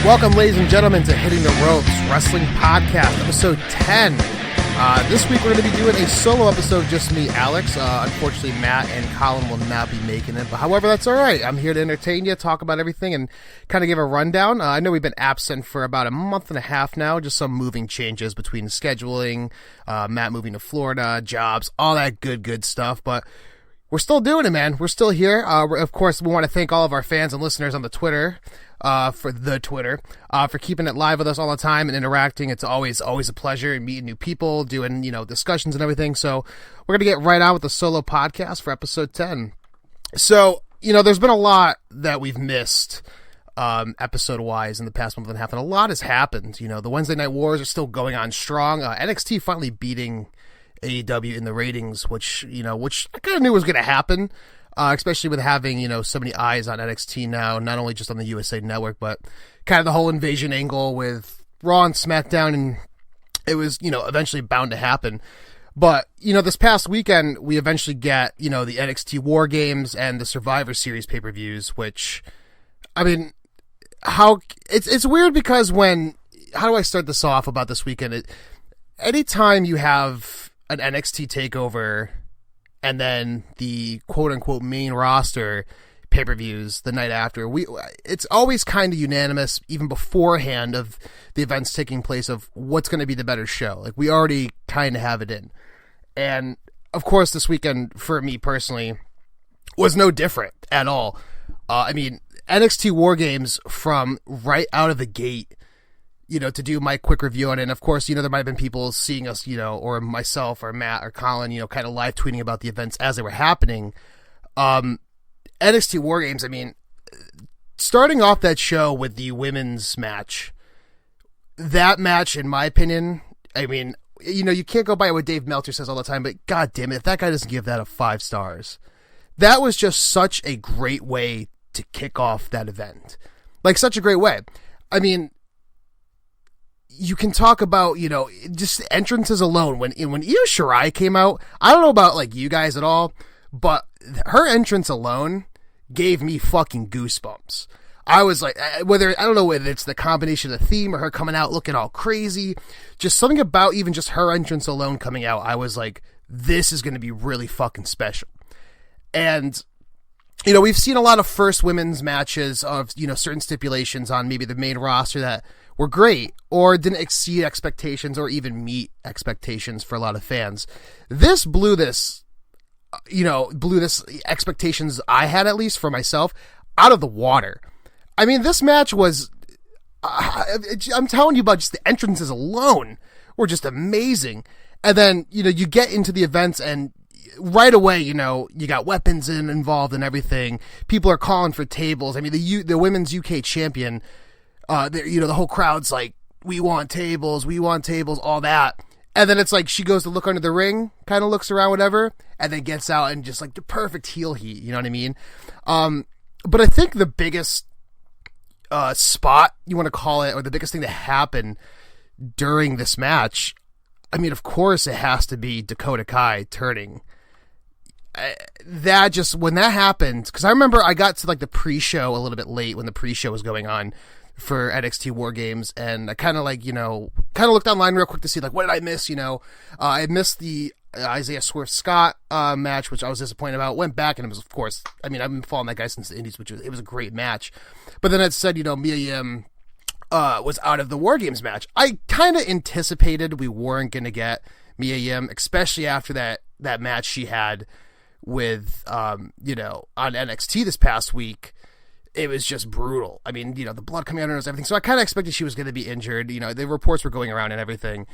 Welcome, ladies and gentlemen, to Hitting the Ropes Wrestling Podcast, episode 10. This week we're going to be doing a solo episode, just me, Alex. Unfortunately, Matt and Colin will not be making it, but however, that's all right. I'm here to entertain you, talk about everything, and kind of give a rundown. I know we've been absent for about a month and a half now, just some moving changes between scheduling, Matt moving to Florida, jobs, all that good stuff, but we're still doing it, man. We're still here. Of course, we want to thank all of our fans and listeners on the Twitter, for keeping it live with us all the time and interacting. It's always a pleasure, and meeting new people, doing, discussions and everything. So we're going to get right on with the solo podcast for episode 10. So, there's been a lot that we've missed, episode-wise in the past month and a half, and a lot has happened. The Wednesday Night Wars are still going on strong. NXT finally beating AEW in the ratings, which I kind of knew was going to happen, especially with having, so many eyes on NXT now, not only just on the USA Network, but kind of the whole invasion angle with Raw and SmackDown, and it was, eventually bound to happen. But, this past weekend, we eventually get, the NXT War Games and the Survivor Series pay-per-views, which, it's weird because how do I start this off about this weekend? Anytime you have an NXT takeover and then the quote-unquote main roster pay-per-views the night after, it's always kind of unanimous, even beforehand of the events taking place, of what's going to be the better show. Like, we already kind of have it in. And, of course, this weekend, for me personally, was no different at all. NXT War Games, from right out of the gate, to do my quick review on it. And of course, there might have been people seeing us, or myself or Matt or Colin, kind of live tweeting about the events as they were happening. NXT War Games, starting off that show with the women's match, that match, in my opinion, you can't go by what Dave Meltzer says all the time, but god damn it, if that guy doesn't give that a 5 stars. That was just such a great way to kick off that event. Like, such a great way. You can talk about, just entrances alone. When Io Shirai came out, I don't know about, like, you guys at all, but her entrance alone gave me fucking goosebumps. I was like, I don't know whether it's the combination of the theme or her coming out looking all crazy, just something about even just her entrance alone coming out, I was like, this is going to be really fucking special. And, we've seen a lot of first women's matches of, certain stipulations on maybe the main roster that were great or didn't exceed expectations or even meet expectations for a lot of fans. This blew this expectations I had, at least for myself, out of the water. This match was, I'm telling you about just the entrances alone were just amazing. And then, you get into the events and right away, you got weapons involved and everything. People are calling for tables. The women's UK champion, the whole crowd's like, we want tables, all that. And then it's like, she goes to look under the ring, kind of looks around, whatever, and then gets out and just like the perfect heel heat, you know what I mean? But I think the biggest spot, you want to call it, or the biggest thing that happened during this match, of course it has to be Dakota Kai turning. When that happened, because I remember I got to like the pre-show a little bit late when the pre-show was going on for NXT War Games, and I kind of looked online real quick to see like, what did I miss? I missed the Isaiah Swerve Scott match, which I was disappointed about. Went back and it was, of course, I've been following that guy since the Indies, it was a great match. But then it said, Mia Yim was out of the War Games match. I kind of anticipated we weren't going to get Mia Yim, especially after that match she had with, on NXT this past week. It was just brutal. The blood coming out of her nose, everything. So I kind of expected she was going to be injured. The reports were going around and everything.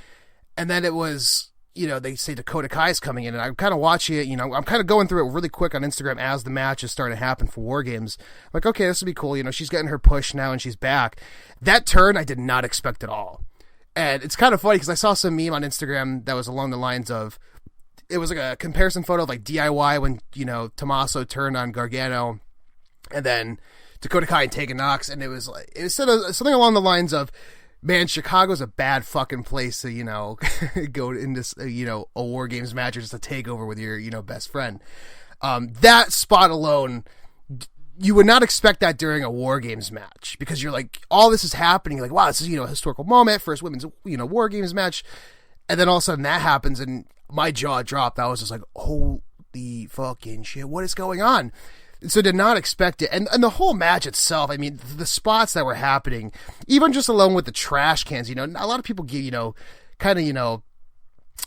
And then it was, they say Dakota Kai's coming in, and I'm kind of watching it. I'm kind of going through it really quick on Instagram as the match is starting to happen for War Games. I'm like, okay, this will be cool. She's getting her push now and she's back. That turn I did not expect at all. And it's kind of funny because I saw some meme on Instagram that was along the lines of, it was like a comparison photo of like DIY when, Tommaso turned on Gargano, and then Dakota Kai and Tegan Nox, and it was something along the lines of, man, Chicago's a bad fucking place to, go into, a War Games match or just a takeover with your, best friend. That spot alone you would not expect that during a War Games match, because you're like, all this is happening, like, wow, this is, a historical moment, first women's, War Games match, and then all of a sudden that happens, and my jaw dropped. I was just like, holy fucking shit, what is going on? So did not expect it. And the whole match itself, I mean, the spots that were happening, even just alone with the trash cans, a lot of people give,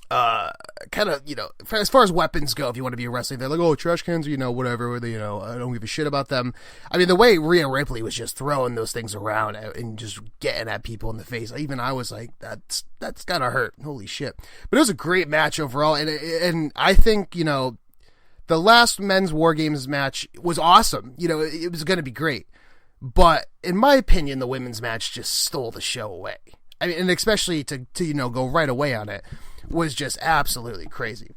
as far as weapons go, if you want to be a wrestler, they're like, oh, trash cans, whatever, I don't give a shit about them. I mean, the way Rhea Ripley was just throwing those things around and just getting at people in the face, even I was like, that's gotta hurt. Holy shit. But it was a great match overall, and I think, the last men's War Games match was awesome. It was going to be great. But in my opinion, the women's match just stole the show away. I mean, and especially to go right away on it was just absolutely crazy.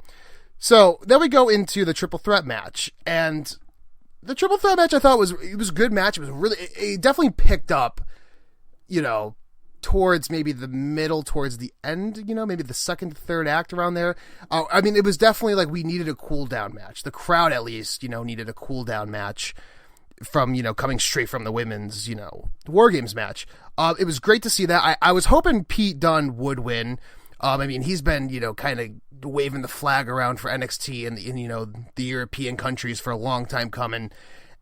So then we go into the triple threat match, and the triple threat match I thought was a good match. It was it definitely picked up, towards maybe the middle, towards the end, maybe the second, third act around there. I mean, it was definitely like we needed a cool down match. The crowd at least, needed a cool down match from, coming straight from the women's, War Games match. It was great to see that. I was hoping Pete Dunne would win. I mean, he's been, kind of waving the flag around for NXT in the European countries for a long time coming.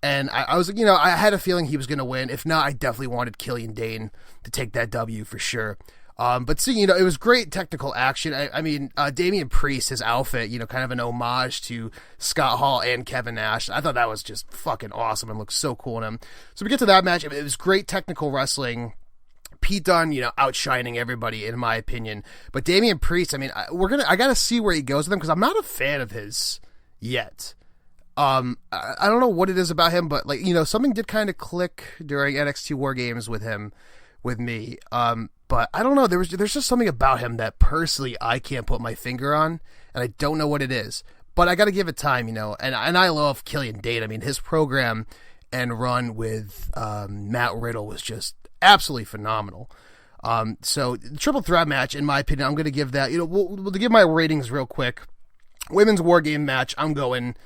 And I was, I had a feeling he was going to win. If not, I definitely wanted Killian Dane to take that W for sure. But see, it was great technical action. I mean, Damian Priest, his outfit, kind of an homage to Scott Hall and Kevin Nash. I thought that was just fucking awesome and looked so cool on him. So we get to that match. It was great technical wrestling. Pete Dunne, outshining everybody in my opinion. But Damian Priest, I mean, I got to see where he goes with him, because I'm not a fan of his yet. I don't know what it is about him, but like, something did kind of click during NXT War Games with me. But I don't know, there's just something about him that personally I can't put my finger on, and I don't know what it is, but I got to give it time, and I love Killian Dane. I mean, his program and run with, Matt Riddle was just absolutely phenomenal. So the triple threat match, in my opinion, I'm going to give that, we'll give my ratings real quick. Women's War Game match, I'm going,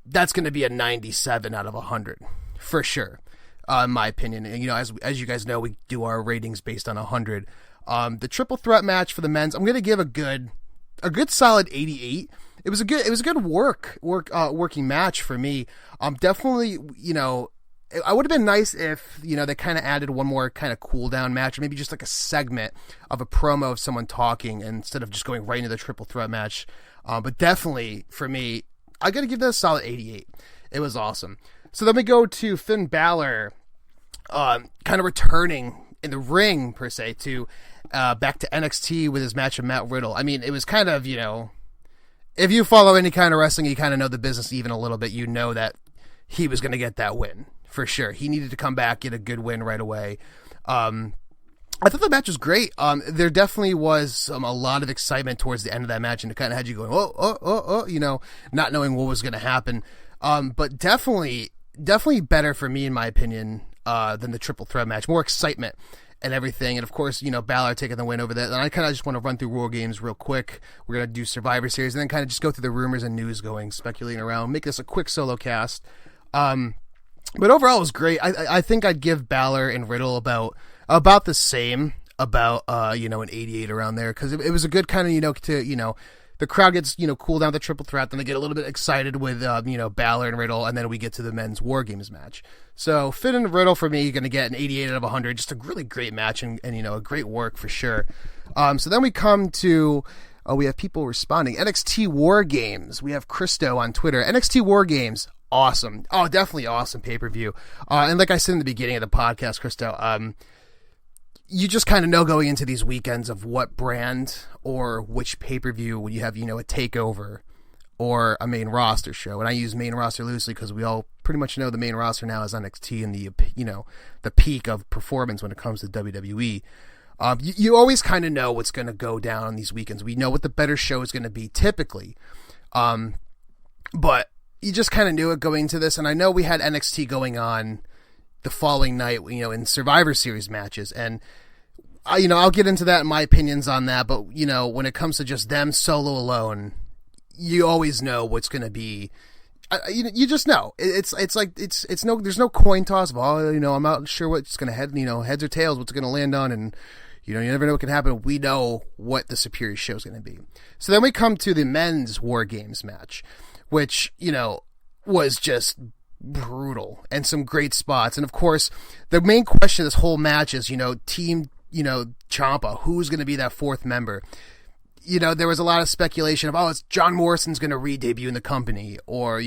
that's going to be a 97 out of 100 for sure, in my opinion. And, as you guys know, we do our ratings based on 100. The triple threat match for the men's, I'm going to give a good solid 88. It was a good working match for me. Definitely, I would have been nice if, they kind of added one more kind of cool down match, or maybe just like a segment of a promo of someone talking instead of just going right into the triple threat match. But definitely for me, I got to give that a solid 88. It was awesome. So then we go to Finn Balor, kind of returning in the ring per se to, back to NXT with his match with Matt Riddle. I mean, it was kind of, if you follow any kind of wrestling, you kind of know the business even a little bit, that he was going to get that win for sure. He needed to come back, get a good win right away. I thought the match was great. There definitely was a lot of excitement towards the end of that match, and it kind of had you going, not knowing what was going to happen. But definitely better for me, in my opinion, than the triple threat match. More excitement and everything. And of course, Balor taking the win over that. And I kind of just want to run through War Games real quick. We're going to do Survivor Series and then kind of just go through the rumors and news speculating around, make this a quick solo cast. But overall, it was great. I think I'd give Balor and Riddle about the same, an 88 around there, because it was a good kind of, the crowd gets, cool down the triple threat, then they get a little bit excited with, Balor and Riddle, and then we get to the men's War Games match. So Finn and Riddle, for me, going to get an 88 out of 100, just a really great match and a great work for sure. So then we come to, we have people responding. NXT War Games. We have Christo on Twitter. NXT War Games. Awesome. Oh, definitely awesome pay-per-view. And like I said in the beginning of the podcast, Christo, you just kind of know going into these weekends of what brand or which pay-per-view when you have, a takeover or a main roster show. And I use main roster loosely because we all pretty much know the main roster now is NXT and the peak of performance when it comes to WWE. You always kind of know what's going to go down on these weekends. We know what the better show is going to be typically. But you just kind of knew it going into this. And I know we had NXT going on the following night, in Survivor Series matches. And, I'll get into that in my opinions on that. But, when it comes to just them solo alone, you always know what's going to be you just know. It's like, it's no, there's no coin toss of, I'm not sure what's going to heads or tails, what's going to land on. And, you never know what can happen. We know what the superior show is going to be. So then we come to the men's War Games match, which, was just brutal and some great spots. And of course, the main question of this whole match is, team, Ciampa, who's going to be that fourth member? There was a lot of speculation of, it's John Morrison's going to re-debut in the company, or,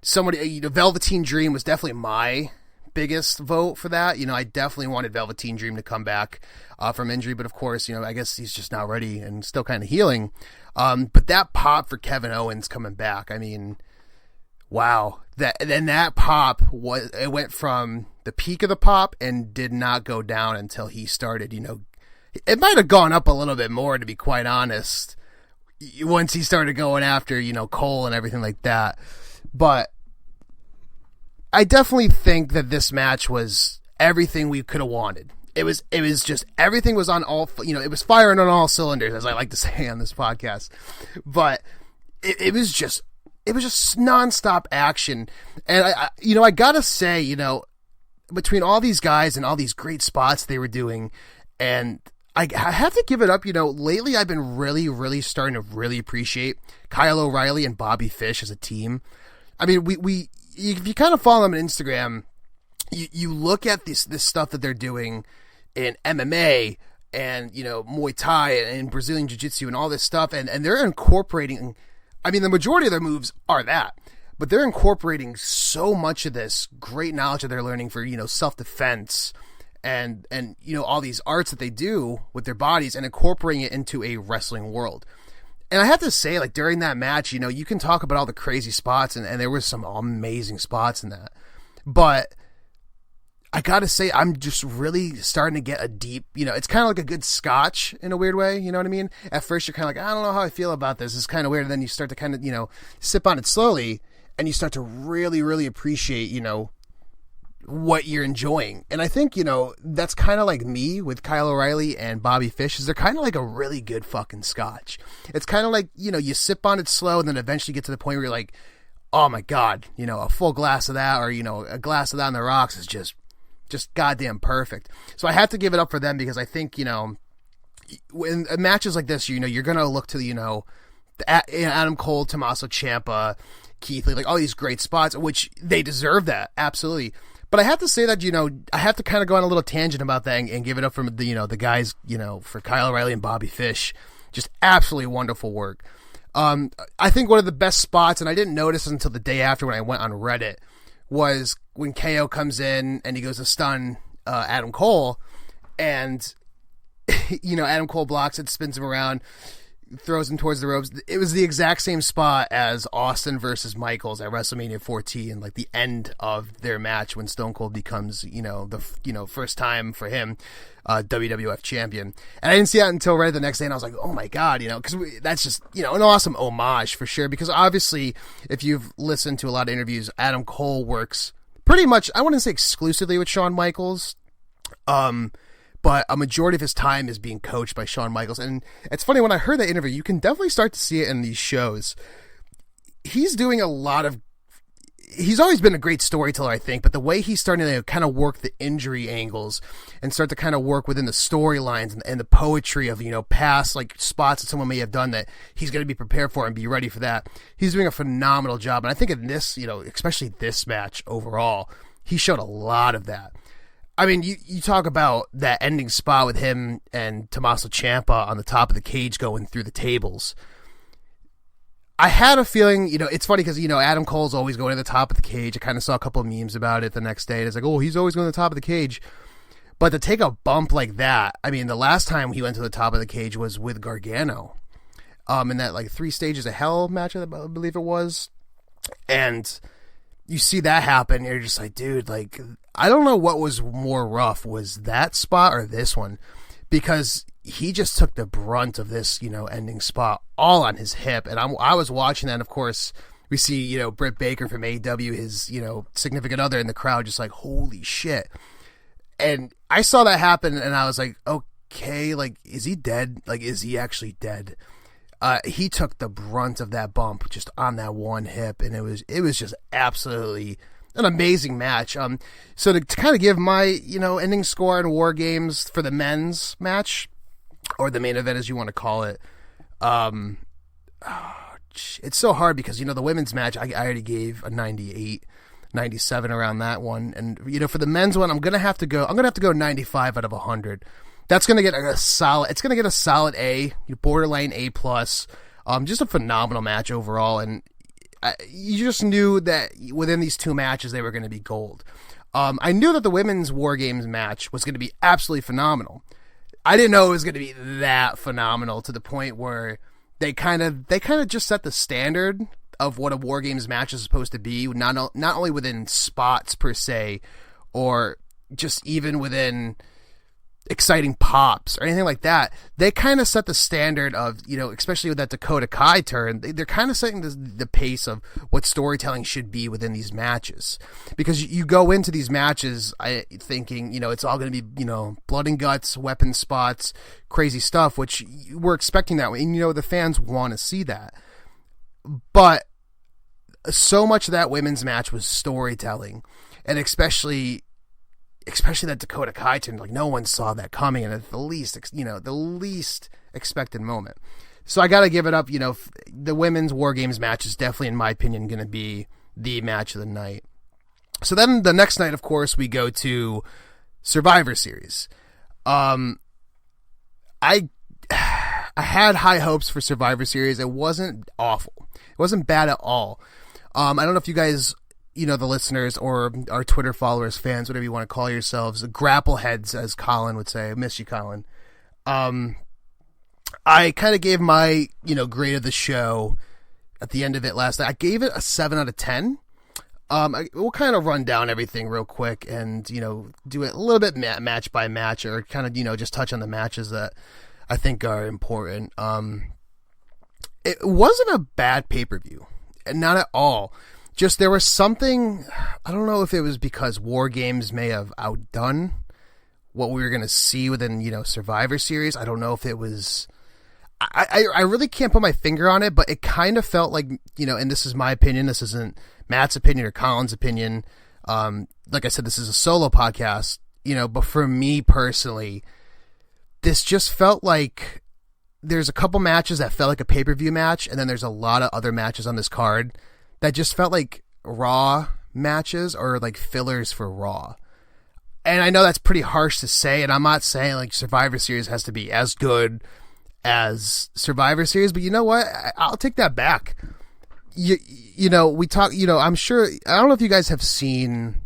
somebody, Velveteen Dream was definitely my biggest vote for that. I definitely wanted Velveteen Dream to come back from injury, but of course, I guess he's just not ready and still kind of healing. But that pop for Kevin Owens coming back, I mean, wow. That pop it went from the peak of the pop and did not go down until he started, it might have gone up a little bit more, to be quite honest, once he started going after, Cole and everything like that. But I definitely think that this match was everything we could have wanted. It was just, everything was on all, it was firing on all cylinders, as I like to say on this podcast. But it was just nonstop action. And I gotta say, between all these guys and all these great spots they were doing, and I have to give it up, lately I've been really, really starting to really appreciate Kyle O'Reilly and Bobby Fish as a team. I mean, if you kind of follow them on Instagram, you look at this stuff that they're doing in MMA and, Muay Thai and Brazilian Jiu-Jitsu and all this stuff, and they're incorporating, I mean, the majority of their moves are that, but they're incorporating so much of this great knowledge that they're learning for, self-defense and all these arts that they do with their bodies and incorporating it into a wrestling world. And I have to say, like, during that match, you can talk about all the crazy spots, and there was some amazing spots in that. But I gotta say, I'm just really starting to get a deep, it's kind of like a good scotch in a weird way, you know what I mean? At first, you're kind of like, I don't know how I feel about this. It's kind of weird. And then you start to kind of, sip on it slowly, and you start to really, really appreciate, what you're enjoying. And I think, that's kind of like me with Kyle O'Reilly and Bobby Fish, is they're kind of like a really good fucking scotch. It's kind of like, you sip on it slow and then eventually get to the point where you're like, oh my God, a full glass of that, or, a glass of that on the rocks is just goddamn perfect. So I have to give it up for them, because I think, in matches like this, you're going to look to, Adam Cole, Tommaso Ciampa, Keith Lee, like all these great spots, which they deserve that. Absolutely. But I have to say that, I have to kind of go on a little tangent about that and give it up for the guys, for Kyle O'Reilly and Bobby Fish. Just absolutely wonderful work. I think one of the best spots, and I didn't notice until the day after when I went on Reddit, was when KO comes in and he goes to stun Adam Cole, and Adam Cole blocks it, spins him around, throws him towards the ropes. It was the exact same spot as Austin versus Michaels at WrestleMania 14, like the end of their match when Stone Cold becomes, the first time for him, WWF champion. And I didn't see that until right the next day, and I was like, oh my God, because that's just, an awesome homage for sure. Because obviously, if you've listened to a lot of interviews, Adam Cole works pretty much, I wouldn't say exclusively with Shawn Michaels, but a majority of his time is being coached by Shawn Michaels. And it's funny, when I heard that interview, you can definitely start to see it in these shows. He's doing he's always been a great storyteller, I think, but the way he's starting to kind of work the injury angles and start to kind of work within the storylines and the poetry of, past like spots that someone may have done that he's going to be prepared for and be ready for that. He's doing a phenomenal job. And I think in this, especially this match overall, he showed a lot of that. I mean, you talk about that ending spot with him and Tommaso Ciampa on the top of the cage going through the tables. I had a feeling, it's funny because, Adam Cole's always going to the top of the cage. I kind of saw a couple of memes about it the next day. It's like, oh, he's always going to the top of the cage. But to take a bump like that, I mean, the last time he went to the top of the cage was with Gargano. In that, like, 3 Stages of Hell match, I believe it was. And you see that happen, and you're just like, dude, like, I don't know what was more rough, was that spot or this one, because he just took the brunt of this, ending spot all on his hip. And I was watching that, and of course, we see, Britt Baker from AEW, his, significant other in the crowd, just like, holy shit. And I saw that happen, and I was like, okay, like, is he dead? Like, is he actually dead? he took the brunt of that bump just on that one hip, and it was just absolutely an amazing match. So to kind of give my, ending score in War Games for the men's match, or the main event as you want to call it, it's so hard because, the women's match, I already gave a 98, 97 around that one. And, for the men's one, I'm going to have to go 95 out of 100. That's going to get a solid A, borderline A+. Just a phenomenal match overall. And you just knew that within these two matches, they were going to be gold. I knew that the women's War Games match was going to be absolutely phenomenal. I didn't know it was going to be that phenomenal to the point where they kind of just set the standard of what a War Games match is supposed to be, not only within spots per se, or just even within exciting pops or anything like that. They kind of set the standard of, especially with that Dakota Kai turn, they're kind of setting the pace of what storytelling should be within these matches. Because you go into these matches thinking, it's all going to be, blood and guts, weapon spots, crazy stuff, which we're expecting that way. And, the fans want to see that. But so much of that women's match was storytelling, and especially that Dakota Kai turn, no one saw that coming, and at the least expected moment. So I got to give it up. The women's War Games match is definitely, in my opinion, going to be the match of the night. So then the next night, of course, we go to Survivor Series. I had high hopes for Survivor Series. It wasn't awful. It wasn't bad at all. I don't know if you guys, the listeners or our Twitter followers, fans, whatever you want to call yourselves, grapple heads, as Colin would say. I miss you, Colin. I kind of gave my, grade of the show at the end of it last night. I gave it a 7 out of 10. We'll kind of run down everything real quick and, do it a little bit match by match, or kind of, just touch on the matches that I think are important. It wasn't a bad pay-per-view. Not at all. Just there was something, I don't know if it was because War Games may have outdone what we were going to see within, Survivor Series. I don't know if it was, I really can't put my finger on it, but it kind of felt like, and this is my opinion, this isn't Matt's opinion or Colin's opinion. Like I said, this is a solo podcast, but for me personally, this just felt like there's a couple matches that felt like a pay-per-view match, and then there's a lot of other matches on this card that just felt like Raw matches, or like fillers for Raw. And I know that's pretty harsh to say, and I'm not saying like Survivor Series has to be as good as Survivor Series, but you know what? I'll take that back. We talk, I'm sure, I don't know if you guys have seen,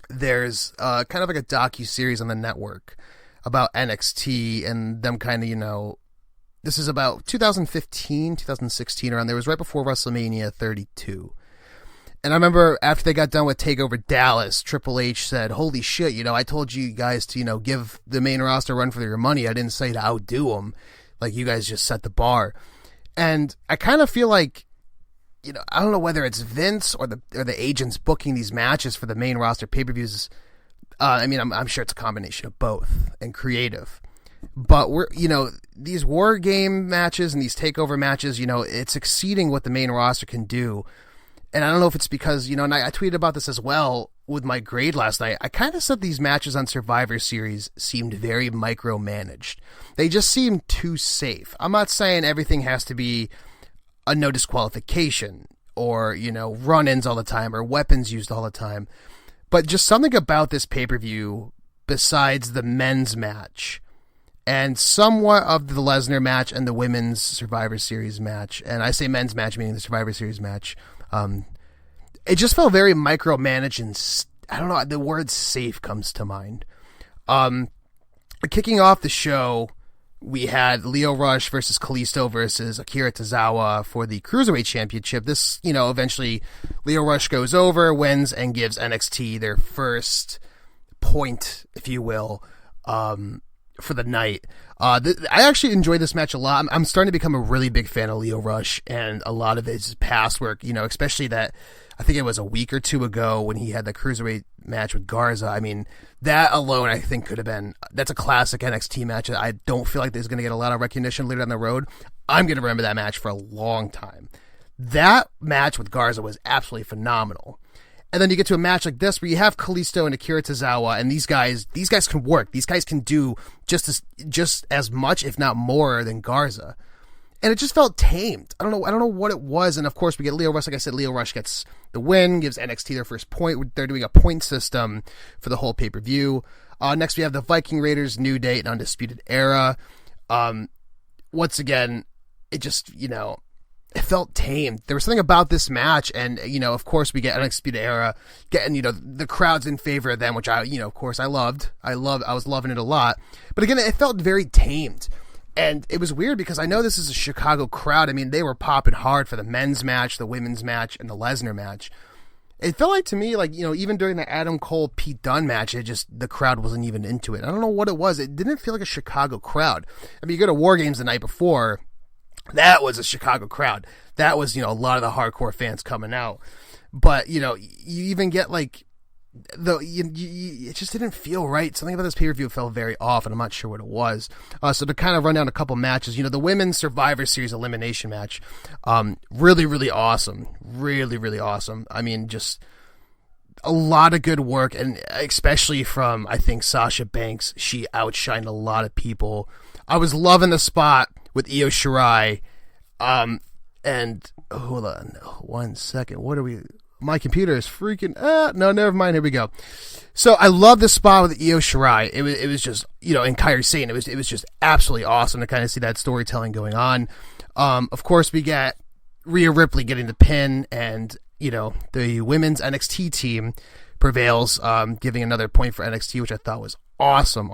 there's kind of like a docu-series on the network about NXT and them kind of, this is about 2015, 2016 around there. It was right before WrestleMania 32. And I remember after they got done with TakeOver Dallas, Triple H said, holy shit, I told you guys to, give the main roster a run for their money. I didn't say to outdo them. Like, you guys just set the bar. And I kind of feel like, I don't know whether it's Vince or the agents booking these matches for the main roster pay-per-views. I'm sure it's a combination of both and creative. But these War Game matches and these TakeOver matches, it's exceeding what the main roster can do. And I don't know if it's because, and I tweeted about this as well with my grade last night. I kind of said these matches on Survivor Series seemed very micromanaged. They just seemed too safe. I'm not saying everything has to be a no disqualification or, run-ins all the time or weapons used all the time. But just something about this pay-per-view besides the men's match and somewhat of the Lesnar match and the women's Survivor Series match. And I say men's match, meaning the Survivor Series match. It just felt very micromanaged, and I don't know, the word safe comes to mind. Kicking off the show, we had Lio Rush versus Kalisto versus Akira Tozawa for the Cruiserweight Championship. This, eventually Lio Rush goes over, wins, and gives NXT their first point, if you will, for the night. I actually enjoyed this match a lot. I'm starting to become a really big fan of Lio Rush and a lot of his past work, especially that, I think it was a week or two ago when he had the Cruiserweight match with Garza. I mean, that alone I think could have been, that's a classic NXT match. I don't feel like it's going to get a lot of recognition later down the road. I'm going to remember that match for a long time. That match with Garza was absolutely phenomenal. And then you get to a match like this where you have Kalisto and Akira Tozawa, and these guys can work. These guys can do just as much, if not more, than Garza. And it just felt tamed. I don't know what it was. And of course we get Lio Rush. Like I said, Lio Rush gets the win, gives NXT their first point. They're doing a point system for the whole pay-per-view. Next we have the Viking Raiders, New Day, and Undisputed Era. Once again, it just, it felt tame. There was something about this match, and, of course we get Undisputed Era getting, the crowd's in favor of them, which of course I loved. I was loving it a lot. But again, it felt very tamed. And it was weird because I know this is a Chicago crowd. I mean, they were popping hard for the men's match, the women's match, and the Lesnar match. It felt like to me, like, even during the Adam Cole-Pete Dunne match, the crowd wasn't even into it. I don't know what it was. It didn't feel like a Chicago crowd. I mean, you go to WarGames the night before, that was a Chicago crowd. That was, a lot of the hardcore fans coming out. But, you even get, like, it just didn't feel right. Something about this pay-per-view felt very off, and I'm not sure what it was. So to kind of run down a couple matches, the Women's Survivor Series elimination match, really, really awesome. Really, really awesome. I mean, just a lot of good work, and especially from, I think, Sasha Banks. She outshined a lot of people. I was loving the spot with Io Shirai. And hold on 1 second. My computer is freaking, no, never mind. Here we go. So I love this spot with Io Shirai. It was just, and Kairi Sane. It was just absolutely awesome to kind of see that storytelling going on. Of course we get Rhea Ripley getting the pin, and, the women's NXT team prevails, giving another point for NXT, which I thought was awesome.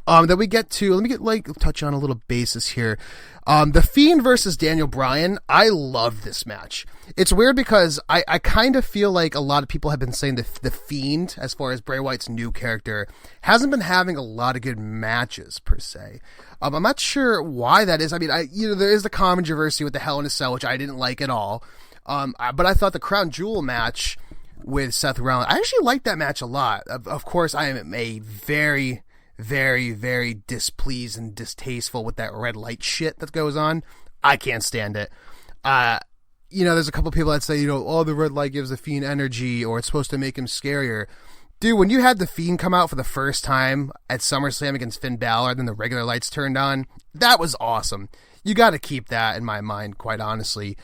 Then we get to, let me touch on a little basis here. The Fiend versus Daniel Bryan. I love this match. It's weird because I kind of feel like a lot of people have been saying the Fiend, as far as Bray Wyatt's new character, hasn't been having a lot of good matches per se. I'm not sure why that is. I mean, there is the controversy with the Hell in a Cell, which I didn't like at all. But I thought the Crown Jewel match with Seth Rollins, I actually liked that match a lot. Of course, I am a very, very, very displeased and distasteful with that red light shit that goes on. I can't stand it. There's a couple people that say, the red light gives the Fiend energy, or it's supposed to make him scarier. Dude, when you had the Fiend come out for the first time at SummerSlam against Finn Balor, and then the regular lights turned on, that was awesome. You got to keep that in my mind, quite honestly.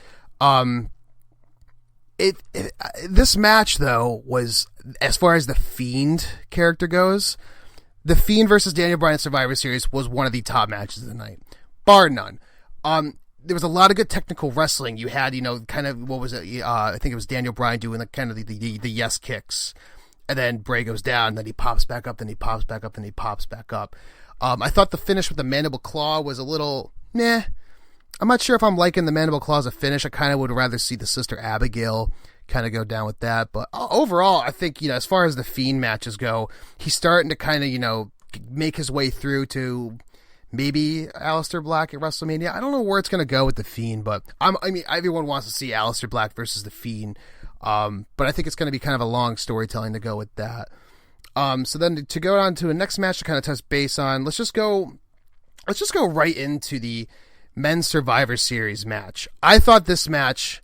This match, though, was, as far as the Fiend character goes, the Fiend versus Daniel Bryan Survivor Series was one of the top matches of the night, bar none. There was a lot of good technical wrestling. You had, kind of, what was it? I think it was Daniel Bryan doing the yes kicks, and then Bray goes down, then he pops back up, then he pops back up, then he pops back up. I thought the finish with the mandible claw was a little, meh. I'm not sure if I'm liking the mandible claw as a finish. I kind of would rather see the Sister Abigail kind of go down with that. But overall, I think, as far as the Fiend matches go, he's starting to kind of, make his way through to maybe Aleister Black at WrestleMania. I don't know where it's going to go with the Fiend, but everyone wants to see Aleister Black versus the Fiend. But I think it's going to be kind of a long storytelling to go with that. So then to go on to the next match to kind of touch base on, let's just go right into the Men's Survivor Series match. I thought this match,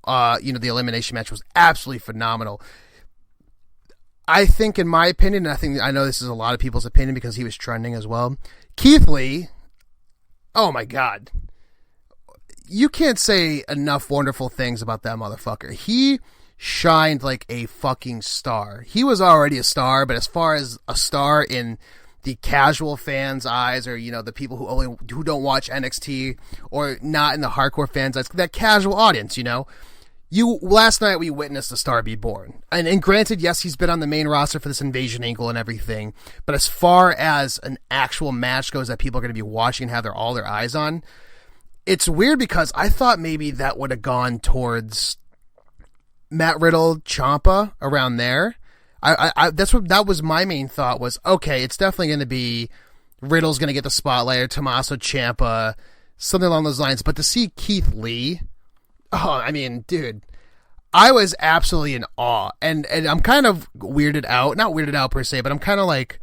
the elimination match, was absolutely phenomenal. I think, in my opinion, and I know this is a lot of people's opinion because he was trending as well, Keith Lee, oh my God. You can't say enough wonderful things about that motherfucker. He shined like a fucking star. He was already a star, but as far as a star in the casual fans' eyes, or the people who don't watch NXT, or not in the hardcore fans' eyes, that casual audience, last night we witnessed a star be born. And granted, yes, he's been on the main roster for this Invasion angle and everything, but as far as an actual match goes that people are going to be watching and have all their eyes on, it's weird because I thought maybe that would have gone towards Matt Riddle, Ciampa, around there. That was my main thought was, okay, it's definitely going to be Riddle's going to get the spotlight, or Tommaso Ciampa, something along those lines. But to see Keith Lee, oh, I mean, dude, I was absolutely in awe, and I'm kind of weirded out, not weirded out per se, but I'm kind of like,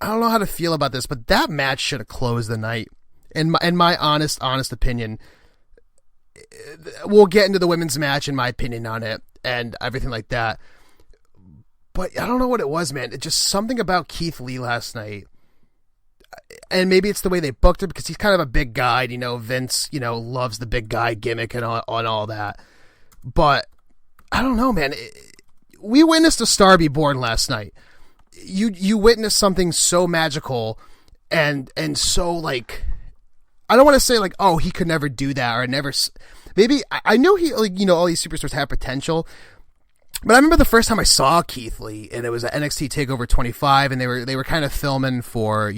I don't know how to feel about this, but that match should have closed the night. In my honest opinion. We'll get into the women's match, in my opinion, on it and everything like that. But I don't know what it was, man. It's just something about Keith Lee last night. And maybe it's the way they booked him, because he's kind of a big guy. Vince, loves the big guy gimmick and all that. But I don't know, man. We witnessed a star be born last night. You witnessed something so magical and so, like, I don't want to say, like, oh, he could never do that, or never. Maybe I know he, like, all these superstars have potential. But I remember the first time I saw Keith Lee, and it was at NXT TakeOver 25, and they were kind of filming for,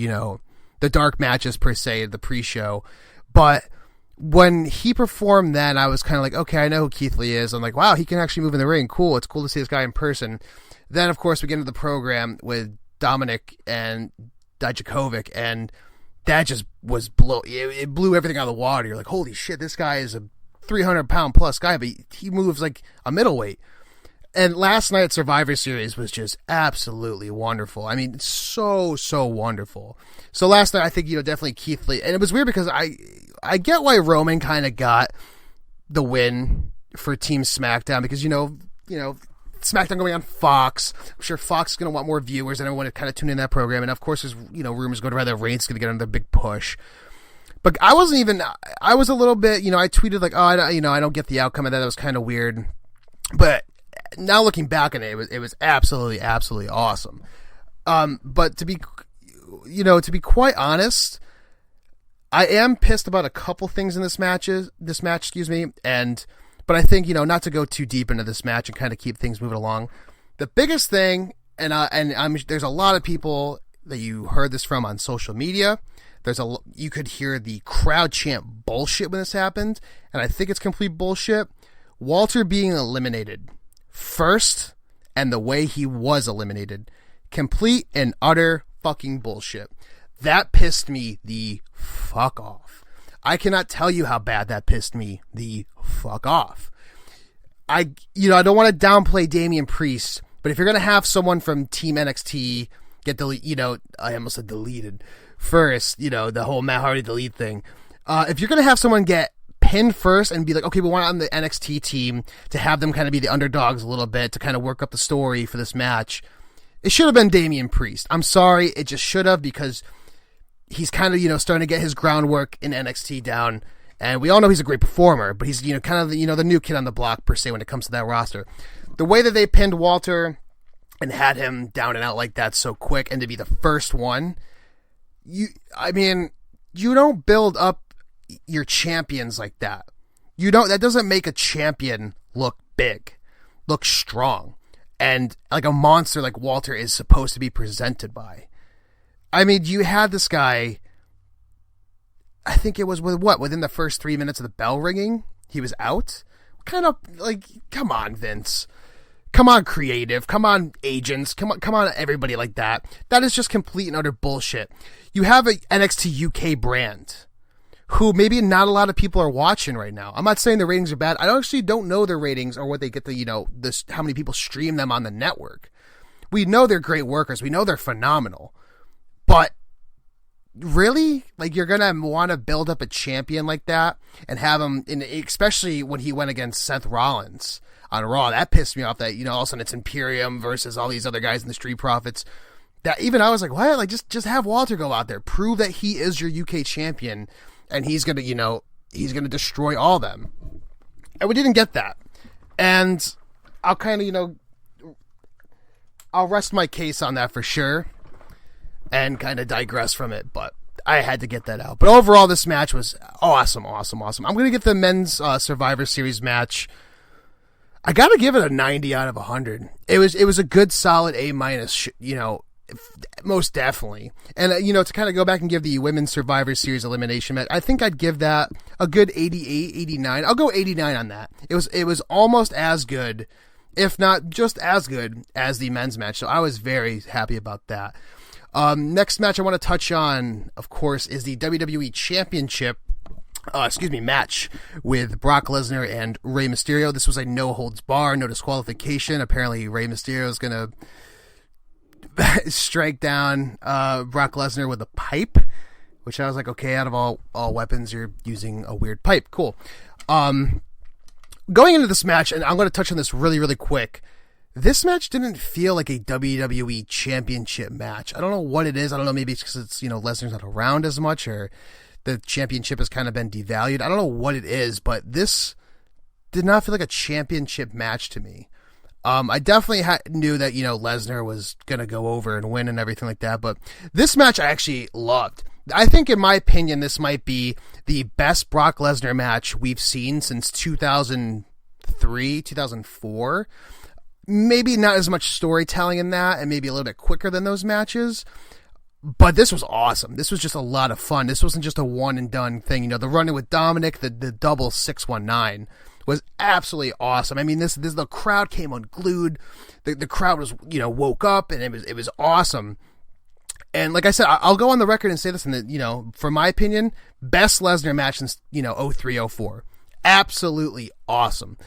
the dark matches per se, the pre-show. But when he performed then, I was kind of like, okay, I know who Keith Lee is. I'm like, wow, he can actually move in the ring. Cool. It's cool to see this guy in person. Then, of course, we get into the program with Dominic and Dijakovic, and that just was it blew everything out of the water. You're like, holy shit, this guy is a 300-pound plus guy, but he moves like a middleweight. And last night at Survivor Series was just absolutely wonderful. I mean, so wonderful. So last night, I think, definitely Keith Lee. And it was weird because I get why Roman kind of got the win for Team SmackDown, because, SmackDown going on Fox. I'm sure Fox is going to want more viewers, and everyone to kind of tune in that program. And of course, there's, rumors going around that Reigns is going to get another big push. But I was a little bit, I tweeted like, oh, I don't get the outcome of that. That was kind of weird. But now looking back on it, it was absolutely awesome. But to be quite honest, I am pissed about a couple things in this match, but I think, not to go too deep into this match and kind of keep things moving along. The biggest thing, there's a lot of people that you heard this from on social media. You could hear the crowd chant bullshit when this happened, and I think it's complete bullshit. Walter being eliminated first, and the way he was eliminated, complete and utter fucking bullshit. That pissed me the fuck off. I cannot tell you how bad that pissed me the fuck off. I don't want to downplay Damian Priest, but if you're going to have someone from Team NXT get I almost said deleted first, the whole Matt Hardy delete thing. If you're going to have someone get pinned first and be like, okay, we want on the NXT team to have them kind of be the underdogs a little bit to kind of work up the story for this match, it should have been Damian Priest. I'm sorry, it just should have, because he's kind of, starting to get his groundwork in NXT down, and we all know he's a great performer, but he's, kind of, the new kid on the block per se when it comes to that roster. The way that they pinned Walter and had him down and out like that so quick, and to be the first one, you don't build up your champions like that. That doesn't make a champion look big, look strong, and like a monster like Walter is supposed to be presented by. I mean, you had this guy, I think it was within the first 3 minutes of the bell ringing, he was out. Kind of like, come on, Vince. Come on, creative. Come on, agents. Come on, everybody like that. That is just complete and utter bullshit. You have a NXT UK brand who maybe not a lot of people are watching right now. I'm not saying the ratings are bad. I actually don't know their ratings or what they get how many people stream them on the network. We know they're great workers. We know they're phenomenal. But really, like, you're going to want to build up a champion like that and have him, especially when he went against Seth Rollins on Raw. That pissed me off that, all of a sudden it's Imperium versus all these other guys in the Street Profits. That even I was like, what? Like, just have Walter go out there. Prove that he is your UK champion, and he's going to, he's going to destroy all them. And we didn't get that. And I'll kind of, I'll rest my case on that for sure and kind of digress from it, but I had to get that out. But overall, this match was awesome. I'm going to give the men's Survivor Series match, I got to give it a 90 out of 100. It was a good, solid A-, most definitely. And, to kind of go back and give the women's Survivor Series elimination match, I think I'd give that a good 88, 89. I'll go 89 on that. It was almost as good, if not just as good, as the men's match. So I was very happy about that. Next match I want to touch on, of course, is the WWE Championship. match with Brock Lesnar and Rey Mysterio. This was a no holds bar, no disqualification. Apparently Rey Mysterio is going to strike down Brock Lesnar with a pipe, which I was like, okay, out of all weapons, you're using a weird pipe. Cool. Going into this match, and I'm going to touch on this really, really quick. This match didn't feel like a WWE Championship match. I don't know what it is. I don't know, maybe it's because it's, Lesnar's not around as much, or the championship has kind of been devalued. I don't know what it is, but this did not feel like a championship match to me. I definitely knew that, Lesnar was going to go over and win and everything like that, but this match I actually loved. I think, in my opinion, this might be the best Brock Lesnar match we've seen since 2003, 2004. Maybe not as much storytelling in that, and maybe a little bit quicker than those matches. But this was awesome. This was just a lot of fun. This wasn't just a one and done thing. The run-in with Dominic, the double 619 was absolutely awesome. I mean, the crowd came unglued. The crowd was, woke up, and it was awesome. And like I said, I'll go on the record and say this, and that, for my opinion, best Lesnar match since, 03-04. Absolutely awesome.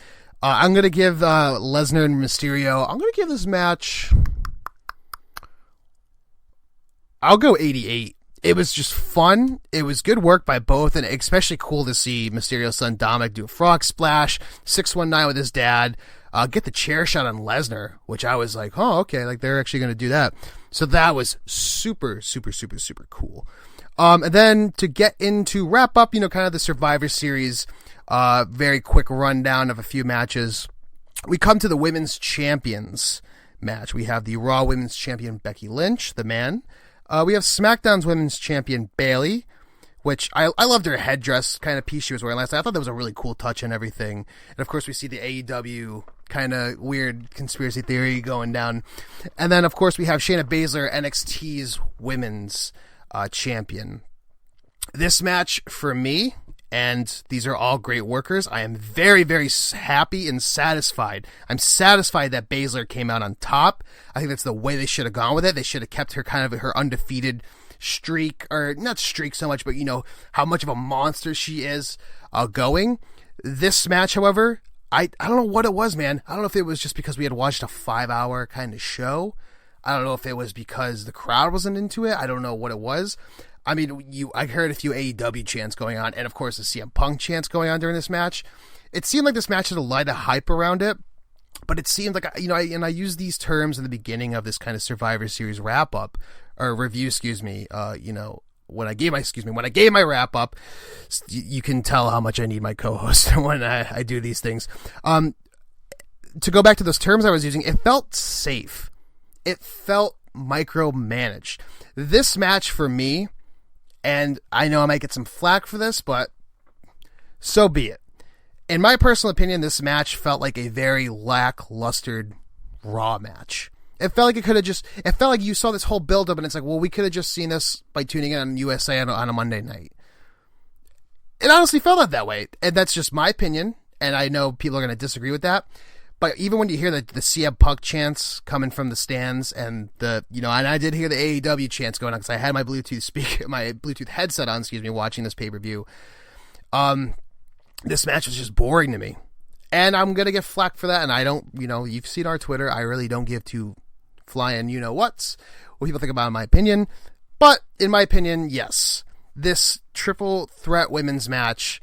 I'm going to give Lesnar and Mysterio, I'm going to give this match, I'll go 88. It was just fun. It was good work by both, and especially cool to see Mysterio's son Dominic do a frog splash, 619 with his dad, get the chair shot on Lesnar, which I was like, oh, okay, like they're actually going to do that. So that was super, super, super, super cool. And then to get into wrap up, kind of the Survivor Series, very quick rundown of a few matches. We come to the Women's Champions match. We have the Raw Women's Champion Becky Lynch, the man. We have SmackDown's Women's Champion Bayley, which I loved her headdress kind of piece she was wearing last night. I thought that was a really cool touch and everything. And of course we see the AEW kind of weird conspiracy theory going down. And then of course we have Shayna Baszler, NXT's Women's Champion. This match for me, and these are all great workers, I am very, very happy and satisfied. I'm satisfied that Baszler came out on top. I think that's the way they should have gone with it. They should have kept her kind of her undefeated streak, or not streak so much, but how much of a monster she is going. This match, however, I don't know what it was, man. I don't know if it was just because we had watched a 5-hour kind of show. I don't know if it was because the crowd wasn't into it. I don't know what it was. I mean, I heard a few AEW chants going on, and of course the CM Punk chants going on during this match. It seemed like this match had a lot of hype around it, but it seemed like, I use these terms in the beginning of this kind of Survivor Series wrap up, or review, when I gave my wrap up, you can tell how much I need my co-host when I do these things. To go back to those terms I was using, it felt safe. It felt micromanaged. This match for me, and I know I might get some flack for this, but so be it. In my personal opinion, this match felt like a very lackluster Raw match. It felt like it felt like you saw this whole build-up and it's like, well, we could have just seen this by tuning in on USA on a Monday night. It honestly felt that way, and that's just my opinion, and I know people are going to disagree with that. But even when you hear the CM Punk chants coming from the stands, and and I did hear the AEW chants going on because I had my Bluetooth headset on, watching this pay-per-view. This match was just boring to me, and I'm gonna get flack for that. And I don't, you've seen our Twitter. I really don't give two flying, what people think about my opinion. But in my opinion, yes, this triple threat women's match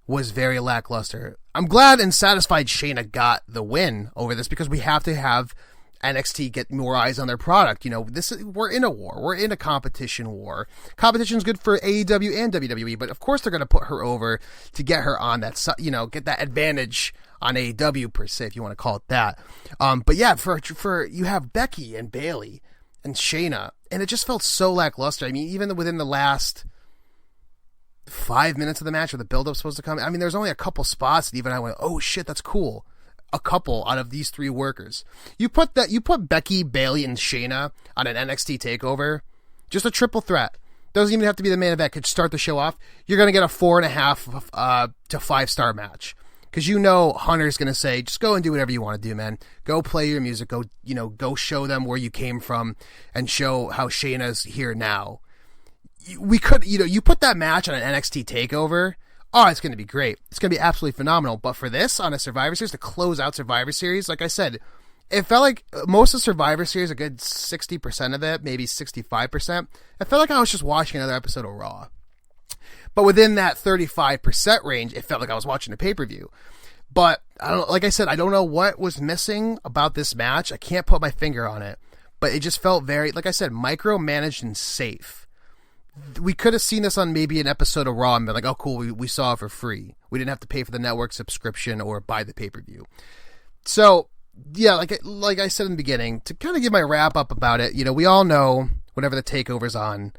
was very lackluster. I'm glad and satisfied Shayna got the win over this, because we have to have NXT get more eyes on their product. We're in a war. We're in a competition war. Competition's good for AEW and WWE, but of course they're going to put her over to get her on that, get that advantage on AEW per se, if you want to call it that. But yeah, for you have Becky and Bayley and Shayna, and it just felt so lackluster. I mean, even within the last 5 minutes of the match where the build-up's supposed to come, I mean, there's only a couple spots that even I went, oh shit, that's cool. A couple out of these three workers. You put Becky, Bayley, and Shayna on an NXT takeover, just a triple threat. Doesn't even have to be the main event. Could start the show off. You're going to get a 4.5 to 5-star match. Because Hunter's going to say, just go and do whatever you want to do, man. Go play your music. Go show them where you came from and show how Shayna's here now. We could, you put that match on an NXT takeover, oh, it's going to be great. It's going to be absolutely phenomenal. But for this, on a Survivor Series, to close out Survivor Series, like I said, it felt like most of Survivor Series, a good 60% of it, maybe 65%, it felt like I was just watching another episode of Raw. But within that 35% range, it felt like I was watching a pay-per-view. But I don't, like I said, I don't know what was missing about this match. I can't put my finger on it. But it just felt very, like I said, micromanaged and safe. We could have seen this on maybe an episode of Raw and been like, oh, cool, we saw it for free. We didn't have to pay for the network subscription or buy the pay-per-view. So, yeah, like I said in the beginning, to kind of give my wrap up about it, you know, we all know whenever the takeover's on,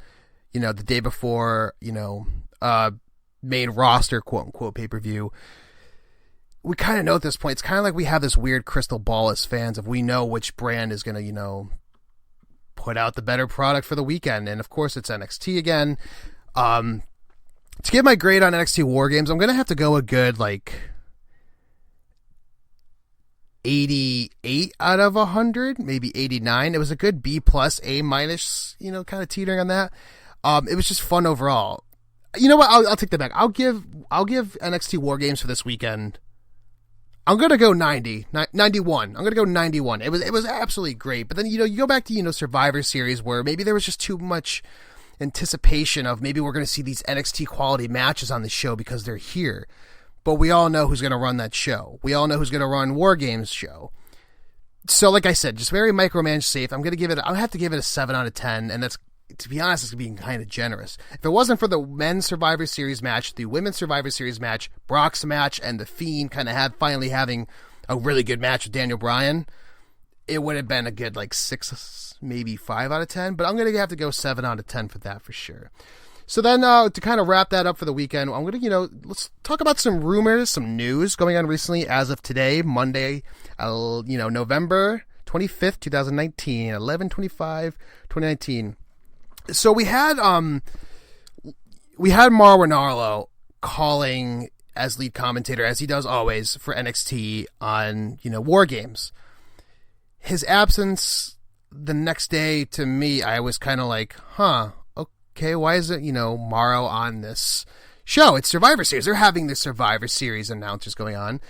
you know, the day before, you know, main roster, quote unquote, pay-per-view, we kind of know at this point, it's kind of like we have this weird crystal ball as fans of we know which brand is going to, you know, put out the better product for the weekend. And of course it's NXT again. To give my grade on NXT War Games, I'm going to have to go a good, like, 88 out of 100, maybe 89. It was a good B+, A-, you know, kind of teetering on that. It was just fun overall. You know what? I'll take that back. I'll give NXT War Games for this weekend. I'm going to go 91. I'm going to go 91. It was absolutely great. But then, you know, you go back to, you know, Survivor Series where maybe there was just too much anticipation of maybe we're going to see these NXT quality matches on the show because they're here. But we all know who's going to run that show. We all know who's going to run WarGames show. So, like I said, just very micromanaged safe. I'll have to give it a 7 out of 10. And that's, to be honest, it's being kind of generous. If it wasn't for the men's Survivor Series match, the women's Survivor Series match, Brock's match, and The Fiend kind of finally having a really good match with Daniel Bryan, it would have been a good, like, 6, maybe 5 out of 10. But I'm going to have to go 7 out of 10 for that for sure. So then, to kind of wrap that up for the weekend, I'm going to, you know, let's talk about some rumors, some news going on recently as of today, Monday, you know, November 25th, 2019, 11/25/2019. So we had Mauro Ranallo calling as lead commentator, as he does always for NXT on, you know, War Games. His absence the next day, to me, I was kind of like, okay, why is it, you know, Mauro on this show? It's Survivor Series. They're having the Survivor Series announcers going on.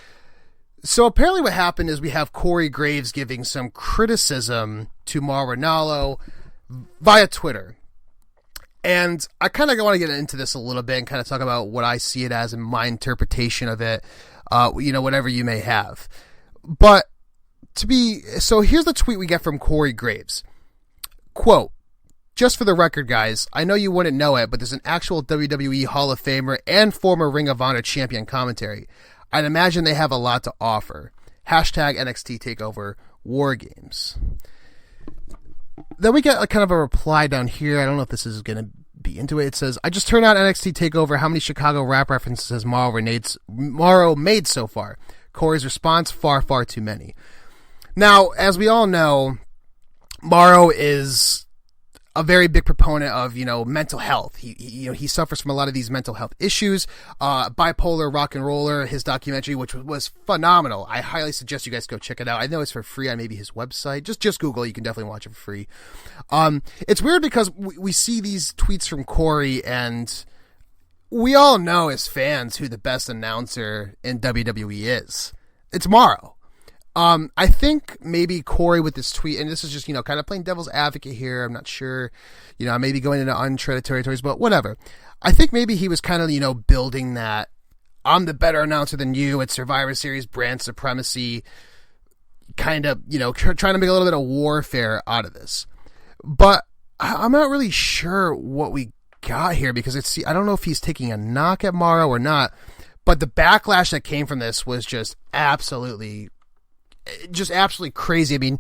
So apparently what happened is we have Corey Graves giving some criticism to Mauro Ranallo via Twitter. And I kind of want to get into this a little bit and kind of talk about what I see it as and my interpretation of it, you know, whatever you may have. But so here's the tweet we get from Corey Graves. Quote, "Just for the record, guys, I know you wouldn't know it, but there's an actual WWE Hall of Famer and former Ring of Honor champion commentary. I'd imagine they have a lot to offer. Hashtag NXT TakeOver War Games." Then we get kind of a reply down here. I don't know if this is going to be into it. It says, "I just turned on NXT TakeOver. How many Chicago rap references has Mauro made so far? Corey's response, far, far too many." Now, as we all know, Mauro is a very big proponent of, you know, mental health. He suffers from a lot of these mental health issues. Bipolar rock and roller, his documentary, which was phenomenal. I highly suggest you guys go check it out. I know it's for free on maybe his website. Just Google. You can definitely watch it for free. It's weird because we see these tweets from Corey, and we all know as fans who the best announcer in WWE is. It's Mauro. I think maybe Corey with this tweet, and this is just, you know, kind of playing devil's advocate here. I'm not sure, you know, I may be going into uncharted territories, but whatever. I think maybe he was kind of, you know, building that I'm the better announcer than you. It's Survivor Series, brand supremacy, kind of, you know, trying to make a little bit of warfare out of this. But I'm not really sure what we got here because I don't know if he's taking a knock at Mauro or not, but the backlash that came from this was just absolutely crazy. I mean,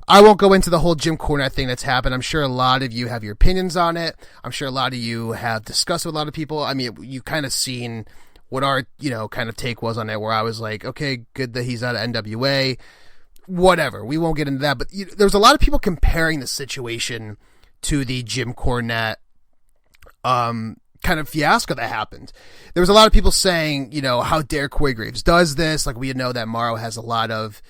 I won't go into the whole Jim Cornette thing that's happened. I'm sure a lot of you have your opinions on it. I'm sure a lot of you have discussed with a lot of people. I mean, you kind of seen what our, you know, kind of take was on it, where I was like, okay, good that he's out of NWA, whatever. We won't get into that. But there was a lot of people comparing the situation to the Jim Cornette kind of fiasco that happened. There was a lot of people saying, you know, how dare Corey Graves does this? Like, we know that Mauro has a lot of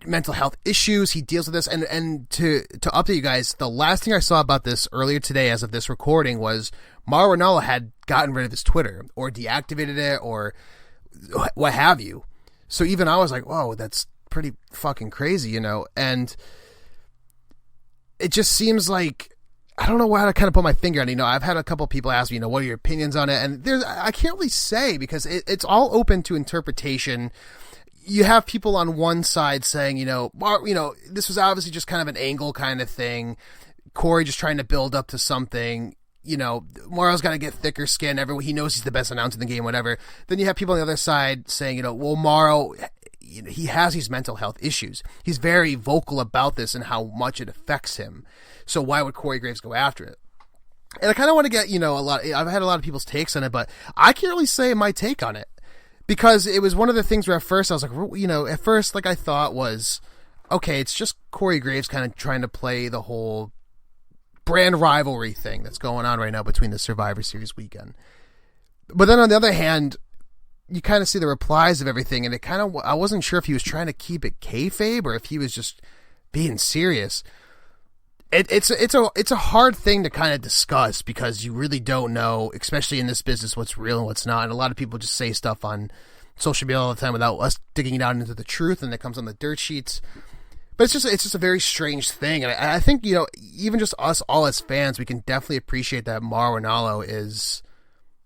mental health issues. He deals with this. And to update you guys, the last thing I saw about this earlier today as of this recording was Mauro Ranallo had gotten rid of his Twitter or deactivated it or what have you. So even I was like, whoa, that's pretty fucking crazy, and it just seems like, I don't know how to kind of put my finger on it. I've had a couple people ask me, what are your opinions on it? And I can't really say because it's all open to interpretation. You have people on one side saying, this was obviously just kind of an angle kind of thing. Corey just trying to build up to something. Mauro's got to get thicker skin. He knows he's the best announcer in the game, whatever. Then you have people on the other side saying, well, Mauro, he has these mental health issues. He's very vocal about this and how much it affects him. So why would Corey Graves go after it? And I kind of want to get, I've had a lot of people's takes on it, but I can't really say my take on it because it was one of the things where at first I was like, I thought was, okay, it's just Corey Graves kind of trying to play the whole brand rivalry thing that's going on right now between the Survivor Series weekend. But then on the other hand, you kind of see the replies of everything, and I wasn't sure if he was trying to keep it kayfabe or if he was just being serious. It's a hard thing to kind of discuss because you really don't know, especially in this business, what's real and what's not. And a lot of people just say stuff on social media all the time without us digging down into the truth, and it comes on the dirt sheets. But it's just a very strange thing. And I think, even just us all as fans, we can definitely appreciate that Mauro Ranallo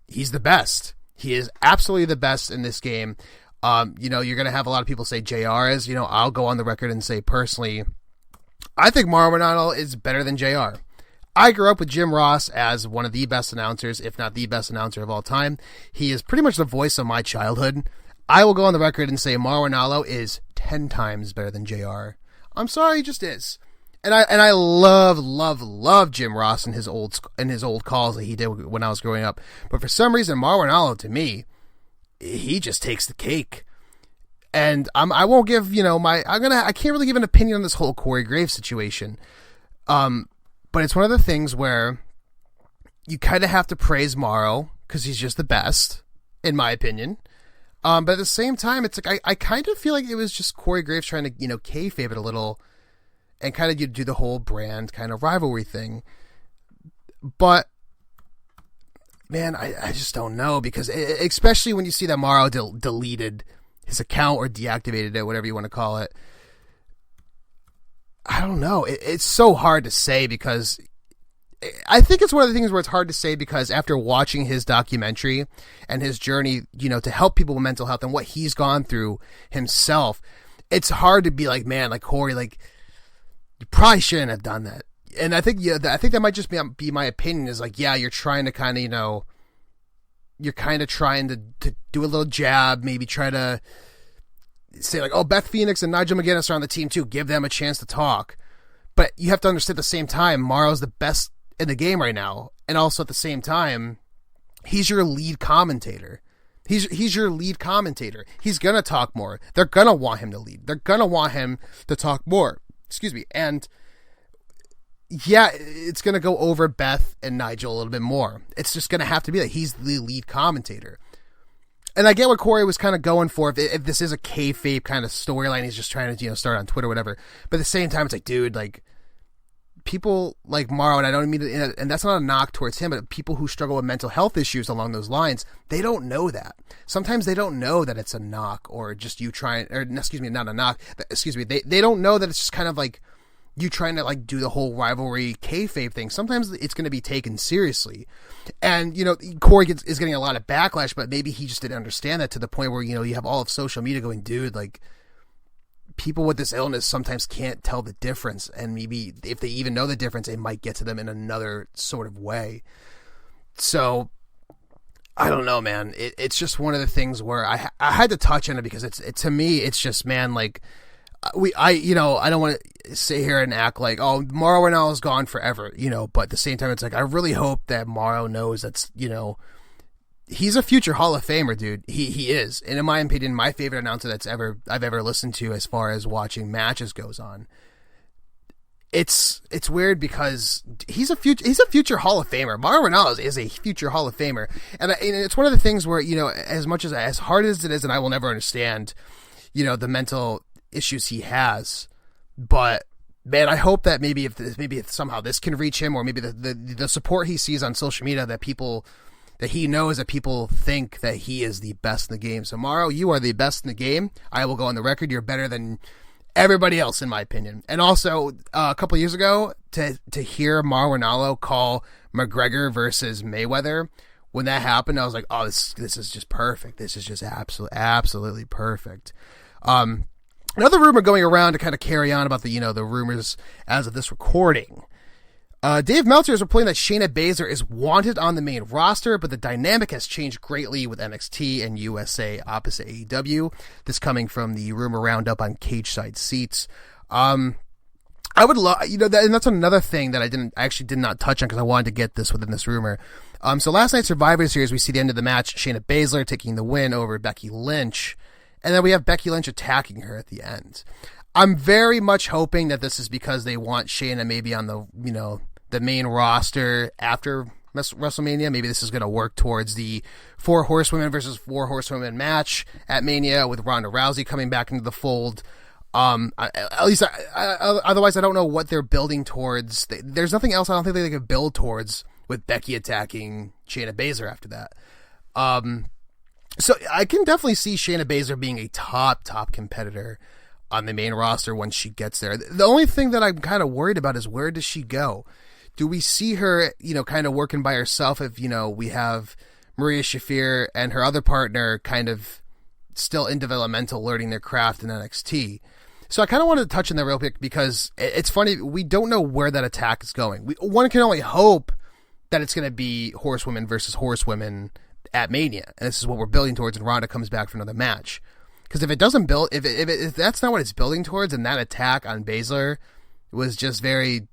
he's the best. He is absolutely the best in this game. You're going to have a lot of people say JR is, I'll go on the record and say personally, I think Mauro Ranallo is better than JR. I grew up with Jim Ross as one of the best announcers, if not the best announcer of all time. He is pretty much the voice of my childhood. I will go on the record and say Mauro Ranallo is 10 times better than JR. I'm sorry, he just is. And I love Jim Ross and his old calls that he did when I was growing up. But for some reason, Mauro Ranallo, to me, he just takes the cake. And I won't give, I can't really give an opinion on this whole Corey Graves situation. But it's one of the things where you kind of have to praise Mauro because he's just the best, in my opinion. But at the same time, it's like, I kind of feel like it was just Corey Graves trying to, kayfabe it a little and kind of do the whole brand kind of rivalry thing. But man, I just don't know because especially when you see that Mauro deleted his account or deactivated it, whatever you want to call it. I don't know. It's so hard to say because I think it's one of the things where it's hard to say because after watching his documentary and his journey, to help people with mental health and what he's gone through himself, it's hard to be like, man, like Corey, like you probably shouldn't have done that. And I think, I think that might just be my opinion is like, yeah, you're trying to kind of, you're kind of trying to do a little jab, maybe try to say like, oh, Beth Phoenix and Nigel McGuinness are on the team too. Give them a chance to talk. But you have to understand at the same time, Mauro's the best in the game right now. And also at the same time, he's your lead commentator. He's your lead commentator. He's going to talk more. They're going to want him to lead. They're going to want him to talk more. Excuse me. And yeah, it's going to go over Beth and Nigel a little bit more. It's just going to have to be that he's the lead commentator. And I get what Corey was kind of going for. If this is a kayfabe kind of storyline, he's just trying to, start on Twitter or whatever. But at the same time, it's like, dude, like, people like Mauro, and I don't mean to, and that's not a knock towards him, but people who struggle with mental health issues along those lines, they don't know that. Sometimes they don't know that it's a knock or just you trying, or excuse me, not a knock. Excuse me. They don't know that it's just kind of like you trying to like do the whole rivalry kayfabe thing. Sometimes it's going to be taken seriously. And, Corey is getting a lot of backlash, but maybe he just didn't understand that to the point where, you have all of social media going, dude, like, people with this illness sometimes can't tell the difference. And maybe if they even know the difference, it might get to them in another sort of way. So I don't know, man. It's just one of the things where I had to touch on it because to me, it's just, man, like, I don't want to sit here and act like, oh, Mauro Ranallo is gone forever, but at the same time, it's like, I really hope that Mauro knows that's, he's a future Hall of Famer, dude. He is. And in my opinion, my favorite announcer I've ever listened to as far as watching matches goes on. It's weird because he's a future Hall of Famer. Mauro Ranallo is a future Hall of Famer. And it's one of the things where, as much as hard as it is, and I will never understand, the mental issues he has, but man, I hope that maybe if somehow this can reach him, or maybe the support he sees on social media, that he knows that people think that he is the best in the game. So Mauro, you are the best in the game. I will go on the record. You're better than everybody else, in my opinion. And also, a couple of years ago, to hear Mauro Ranallo call McGregor versus Mayweather, when that happened, I was like, oh, this is just perfect. This is just absolutely perfect. Another rumor going around to kind of carry on about the rumors as of this recording. Dave Meltzer is reporting that Shayna Baszler is wanted on the main roster, but the dynamic has changed greatly with NXT and USA opposite AEW. This coming from the rumor roundup on Cage Side Seats. I would love, and that's another thing that I actually did not touch on because I wanted to get this within this rumor. So last night's Survivor Series, we see the end of the match, Shayna Baszler taking the win over Becky Lynch. And then we have Becky Lynch attacking her at the end. I'm very much hoping that this is because they want Shayna maybe on the main roster after WrestleMania. Maybe this is going to work towards the 4 Horsewomen versus 4 Horsewomen match at Mania with Ronda Rousey coming back into the fold. Otherwise, I don't know what they're building towards. There's nothing else I don't think they could build towards with Becky attacking Shayna Baszler after that. So I can definitely see Shayna Baszler being a top competitor on the main roster once she gets there. The only thing that I'm kind of worried about is, where does she go? Do we see her, kind of working by herself if, we have Maria Shafir and her other partner kind of still in developmental, learning their craft in NXT? So I kind of wanted to touch on that real quick because it's funny. We don't know where that attack is going. One can only hope that it's going to be Horsewomen versus Horsewomen at Mania, and this is what we're building towards, and Ronda comes back for another match. Because if it doesn't build, if that's not what it's building towards, and that attack on Baszler was just very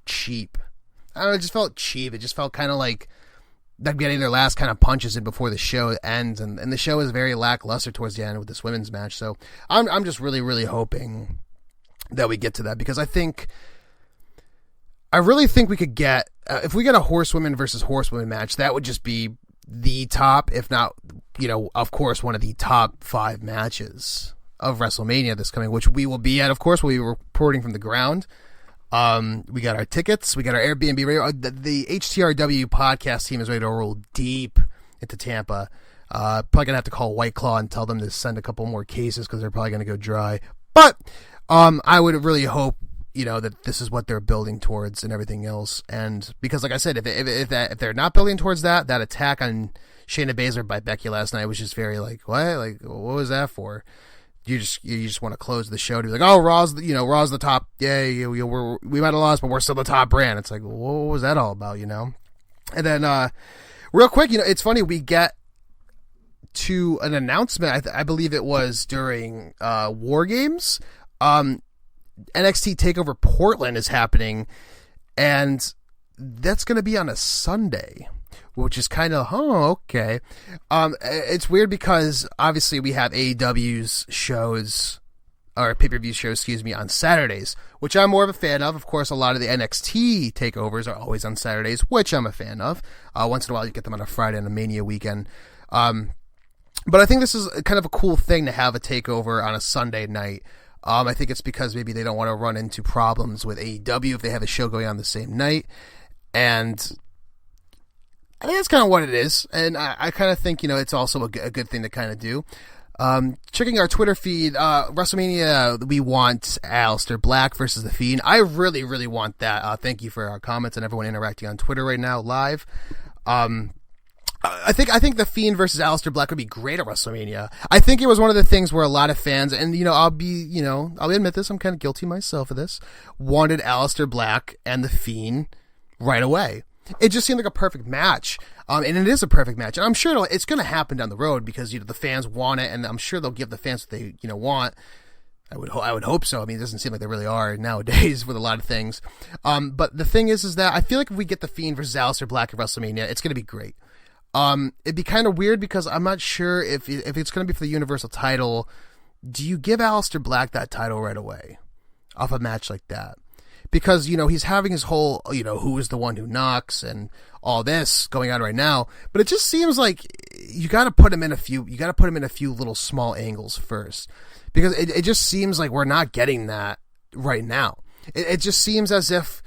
cheap. I don't know, it just felt cheap. It just felt kind of like them getting their last kind of punches in before the show ends, and the show is very lackluster towards the end with this women's match. So I'm just really hoping that we get to that, because I really think we could get, if we get a Horsewomen versus Horsewomen match, that would just be the top, if not, of course, one of the top 5 matches of WrestleMania this coming, which we will be at. Of course, we'll be reporting from the ground. We got our tickets. We got our Airbnb radio. The HTRW podcast team is ready to roll deep into Tampa. Probably going to have to call White Claw and tell them to send a couple more cases because they're probably going to go dry. But I would really hope, that this is what they're building towards and everything else. And because, like I said, if they're not building towards that attack on Shayna Baszler by Becky last night was just very like, what? Like, what was that for? You just want to close the show to be like, oh, Raw's the top. Yeah, we might have lost, but we're still the top brand. It's like, what was that all about, And then, real quick, it's funny, we get to an announcement. I believe it was during War Games. NXT TakeOver Portland is happening, and that's going to be on a Sunday, which is kind of, okay. It's weird because obviously we have AEW's shows, or pay-per-view shows, on Saturdays, which I'm more of a fan of. Of course, a lot of the NXT takeovers are always on Saturdays, which I'm a fan of. Once in a while, you get them on a Friday and a Mania weekend. But I think this is kind of a cool thing to have a takeover on a Sunday night. I think it's because maybe they don't want to run into problems with AEW if they have a show going on the same night. And I think that's kind of what it is. And I kind of think, it's also a good thing to kind of do. Checking our Twitter feed, WrestleMania, we want Aleister Black versus The Fiend. I really, really want that. Thank you for our comments and everyone interacting on Twitter right now live. I think The Fiend versus Aleister Black would be great at WrestleMania. I think it was one of the things where a lot of fans, and I'll admit this, I'm kind of guilty myself of this, wanted Aleister Black and The Fiend right away. It just seemed like a perfect match. And it is a perfect match. And I'm sure it's going to happen down the road because, the fans want it, and I'm sure they'll give the fans what they, want. I would hope so. I mean, it doesn't seem like they really are nowadays with a lot of things. But the thing is that I feel like if we get The Fiend versus Aleister Black at WrestleMania, it's going to be great. It'd be kind of weird because I'm not sure if it's going to be for the Universal title. Do you give Aleister Black that title right away off a match like that? because, he's having his whole, who is the one who knocks and all this going on right now. But it just seems like you got to put him in a few little small angles first, because it just seems like we're not getting that right now. It just seems as if,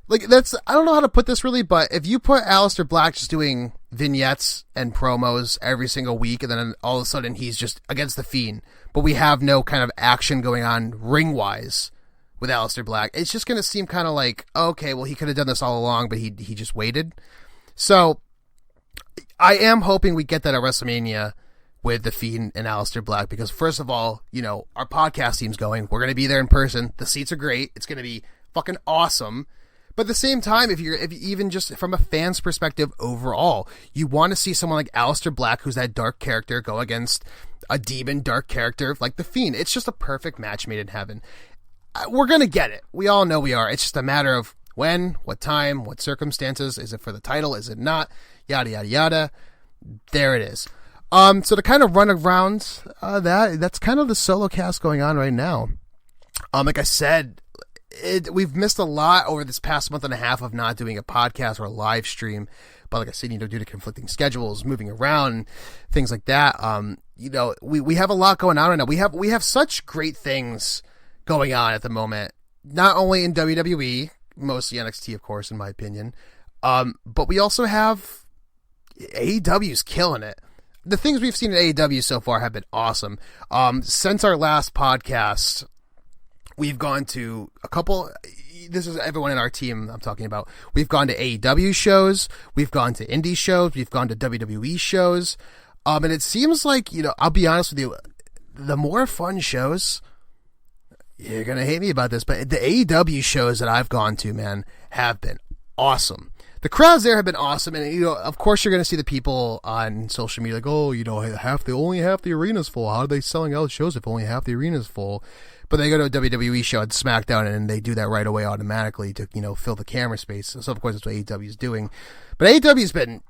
like, I don't know how to put this really, but if you put Aleister Black just doing vignettes and promos every single week, and then all of a sudden he's just against The Fiend, but we have no kind of action going on ring-wise with Aleister Black, it's just going to seem kind of like, okay, well, he could have done this all along, but he just waited. So I am hoping we get that at WrestleMania with The Fiend and Aleister Black, because first of all, our podcast team's going. We're going to be there in person. The seats are great. It's going to be fucking awesome. But at the same time, if even just from a fan's perspective overall, you want to see someone like Aleister Black, who's that dark character, go against a demon dark character like The Fiend. It's just a perfect match made in heaven. We're going to get it. We all know we are. It's just a matter of when, what time, what circumstances. Is it for the title? Is it not? Yada, yada, yada. There it is. So to kind of run around that's kind of the solo cast going on right now. Like I said, we've missed a lot over this past month and a half of not doing a podcast or a live stream. But like I said, due to conflicting schedules, moving around, things like that. We have a lot going on right now. We have such great things going on at the moment, not only in WWE, mostly NXT, of course, in my opinion, but we also have AEW's killing it. The things we've seen in AEW so far have been awesome. Since our last podcast, we've gone to a couple. This is everyone in our team I'm talking about. We've gone to AEW shows. We've gone to indie shows. We've gone to WWE shows. And it seems like, I'll be honest with you, the more fun shows, you're going to hate me about this, but the AEW shows that I've gone to, man, have been awesome. The crowds there have been awesome, and of course, you're going to see the people on social media like, oh, only half the arena's full. How are they selling out shows if only half the arena's full? But they go to a WWE show at SmackDown, and they do that right away automatically to fill the camera space. So of course, that's what AEW is doing. But AEW's been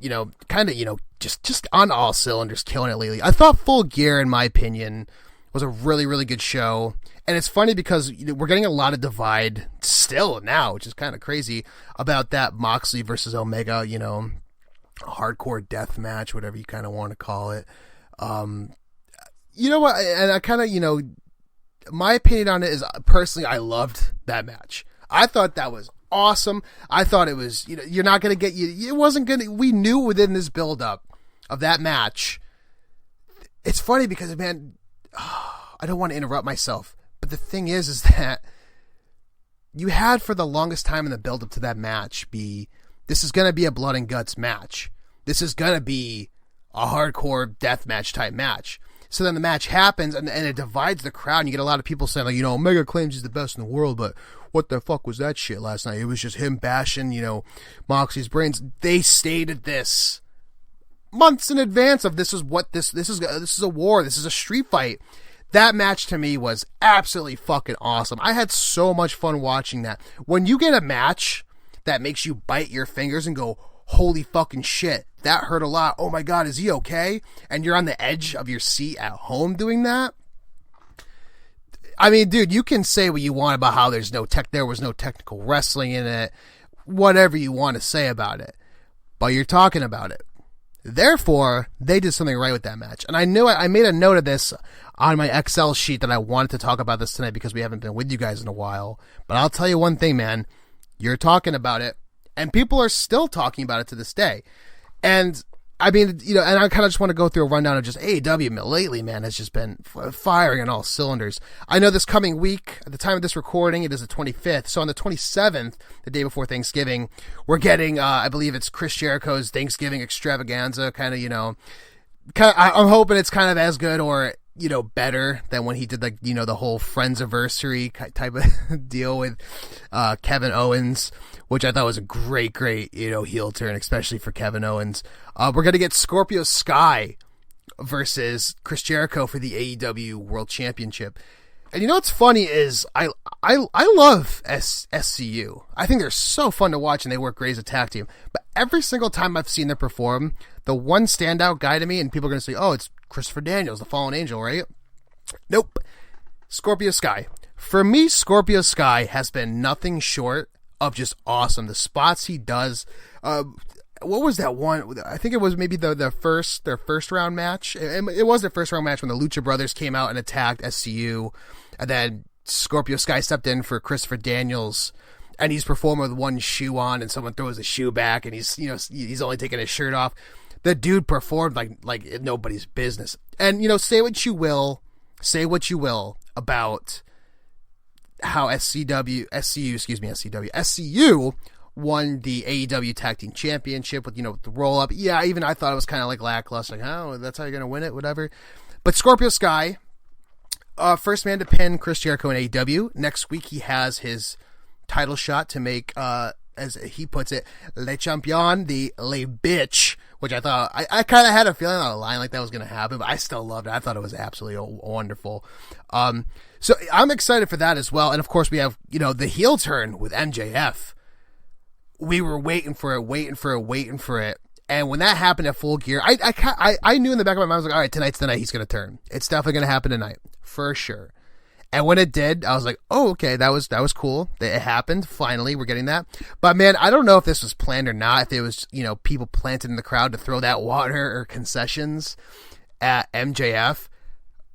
kind of just on all cylinders, killing it lately. I thought Full Gear, in my opinion, was a really, really good show. And it's funny because we're getting a lot of divide still now, which is kind of crazy, about that Moxley versus Omega, hardcore death match, whatever you kind of want to call it. You know what? And I kind of, my opinion on it is, personally, I loved that match. I thought that was awesome. I thought it was, you're not going to get, it wasn't going to, we knew within this build-up of that match. It's funny because, man, I don't want to interrupt myself. But the thing is that you had for the longest time in the build-up to that match this is going to be a blood and guts match. This is going to be a hardcore death match type match. So then the match happens and it divides the crowd, and you get a lot of people saying, like, Omega claims he's the best in the world, but what the fuck was that shit last night? It was just him bashing, Moxley's brains. They stated this months in advance of this is a war, this is a street fight. That match to me was absolutely fucking awesome. I had so much fun watching that. When you get a match that makes you bite your fingers and go, holy fucking shit, that hurt a lot. Oh my God, is he okay? And you're on the edge of your seat at home doing that. I mean, dude, you can say what you want about how there was no technical wrestling in it, whatever you want to say about it, but you're talking about it. Therefore, they did something right with that match. And I knew I made a note of this on my Excel sheet that I wanted to talk about this tonight because we haven't been with you guys in a while. But I'll tell you one thing, man. You're talking about it, and people are still talking about it to this day. And I mean, and I kind of just want to go through a rundown of just AEW lately, man, has just been firing on all cylinders. I know this coming week, at the time of this recording, it is the 25th. So on the 27th, the day before Thanksgiving, we're getting, I believe it's Chris Jericho's Thanksgiving extravaganza, I'm hoping it's kind of as good or, better than when he did, like, the whole Friends-iversary type of deal with Kevin Owens, which I thought was a great, heel turn, especially for Kevin Owens. We're going to get Scorpio Sky versus Chris Jericho for the AEW World Championship. And what's funny is I love SCU. I think they're so fun to watch, and they work great as a tag team. But every single time I've seen them perform, the one standout guy to me, and people are going to say, oh, it's Christopher Daniels, the Fallen Angel, right? Nope. Scorpio Sky. For me, Scorpio Sky has been nothing short of just awesome. The spots he does, what was that one? I think it was maybe their first round match. It was their first round match when the Lucha Brothers came out and attacked SCU, and then Scorpio Sky stepped in for Christopher Daniels, and he's performing with one shoe on, and someone throws the shoe back, and he's only taking his shirt off. The dude performed like nobody's business. And say what you will about how SCU won the AEW Tag Team Championship with, the roll up. Yeah, even I thought it was kind of like lackluster. Like, oh, that's how you're going to win it, whatever. But Scorpio Sky, first man to pin Chris Jericho in AEW. Next week, he has his title shot to make, as he puts it, Le Champion, the Le Bitch, which I thought, I kind of had a feeling on a line like that was going to happen, but I still loved it. I thought it was absolutely wonderful. So I'm excited for that as well. And of course, we have, the heel turn with MJF. We were waiting for it. And when that happened at Full Gear, I knew in the back of my mind, I was like, all right, tonight's the night he's going to turn. It's definitely going to happen tonight, for sure. And when it did, I was like, oh, okay, that was cool. It happened. Finally, we're getting that. But man, I don't know if this was planned or not, if it was, people planted in the crowd to throw that water or concessions at MJF.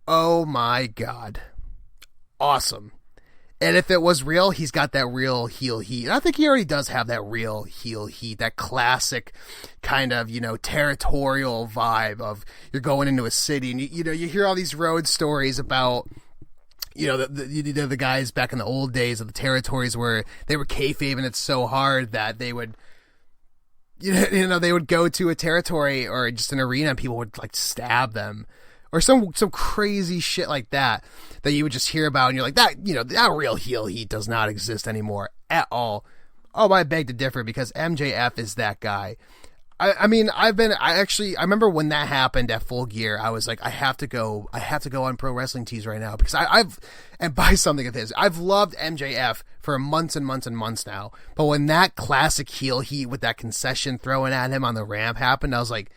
Oh my God. Awesome. And if it was real, he's got that real heel heat. And I think he already does have that real heel heat, that classic kind of, territorial vibe of you're going into a city and, you hear all these road stories about, the guys back in the old days of the territories where they were kayfabing it so hard that they would, they would go to a territory or just an arena and people would like stab them or some crazy shit like that you would just hear about and you're like, that real heel heat does not exist anymore at all. Oh, I beg to differ because MJF is that guy. I remember when that happened at Full Gear, I was like, I have to go on Pro Wrestling Tees right now because and buy something of his. I've loved MJF for months and months and months now. But when that classic heel heat with that concession throwing at him on the ramp happened, I was like,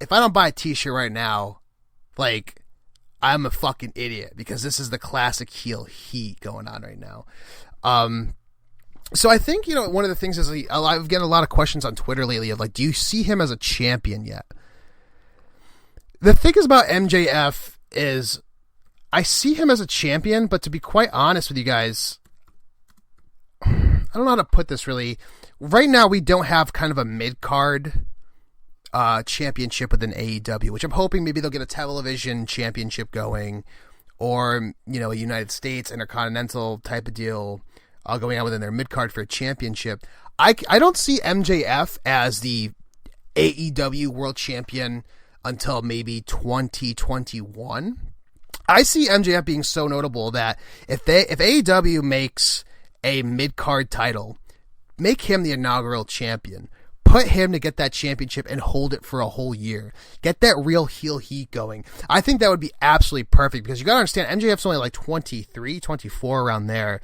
if I don't buy a t-shirt right now, like, I'm a fucking idiot because this is the classic heel heat going on right now. So I think, one of the things is I've getting a lot of questions on Twitter lately of like, do you see him as a champion yet? The thing is about MJF is I see him as a champion, but to be quite honest with you guys, I don't know how to put this really. Right now, we don't have kind of a mid-card championship within AEW, which I'm hoping maybe they'll get a television championship going or, a United States Intercontinental type of deal going on within their mid-card for a championship. I don't see MJF as the AEW world champion until maybe 2021. I see MJF being so notable that if AEW makes a mid-card title, make him the inaugural champion. Put him to get that championship and hold it for a whole year. Get that real heel heat going. I think that would be absolutely perfect because you got to understand, MJF's only like 23, 24 around there.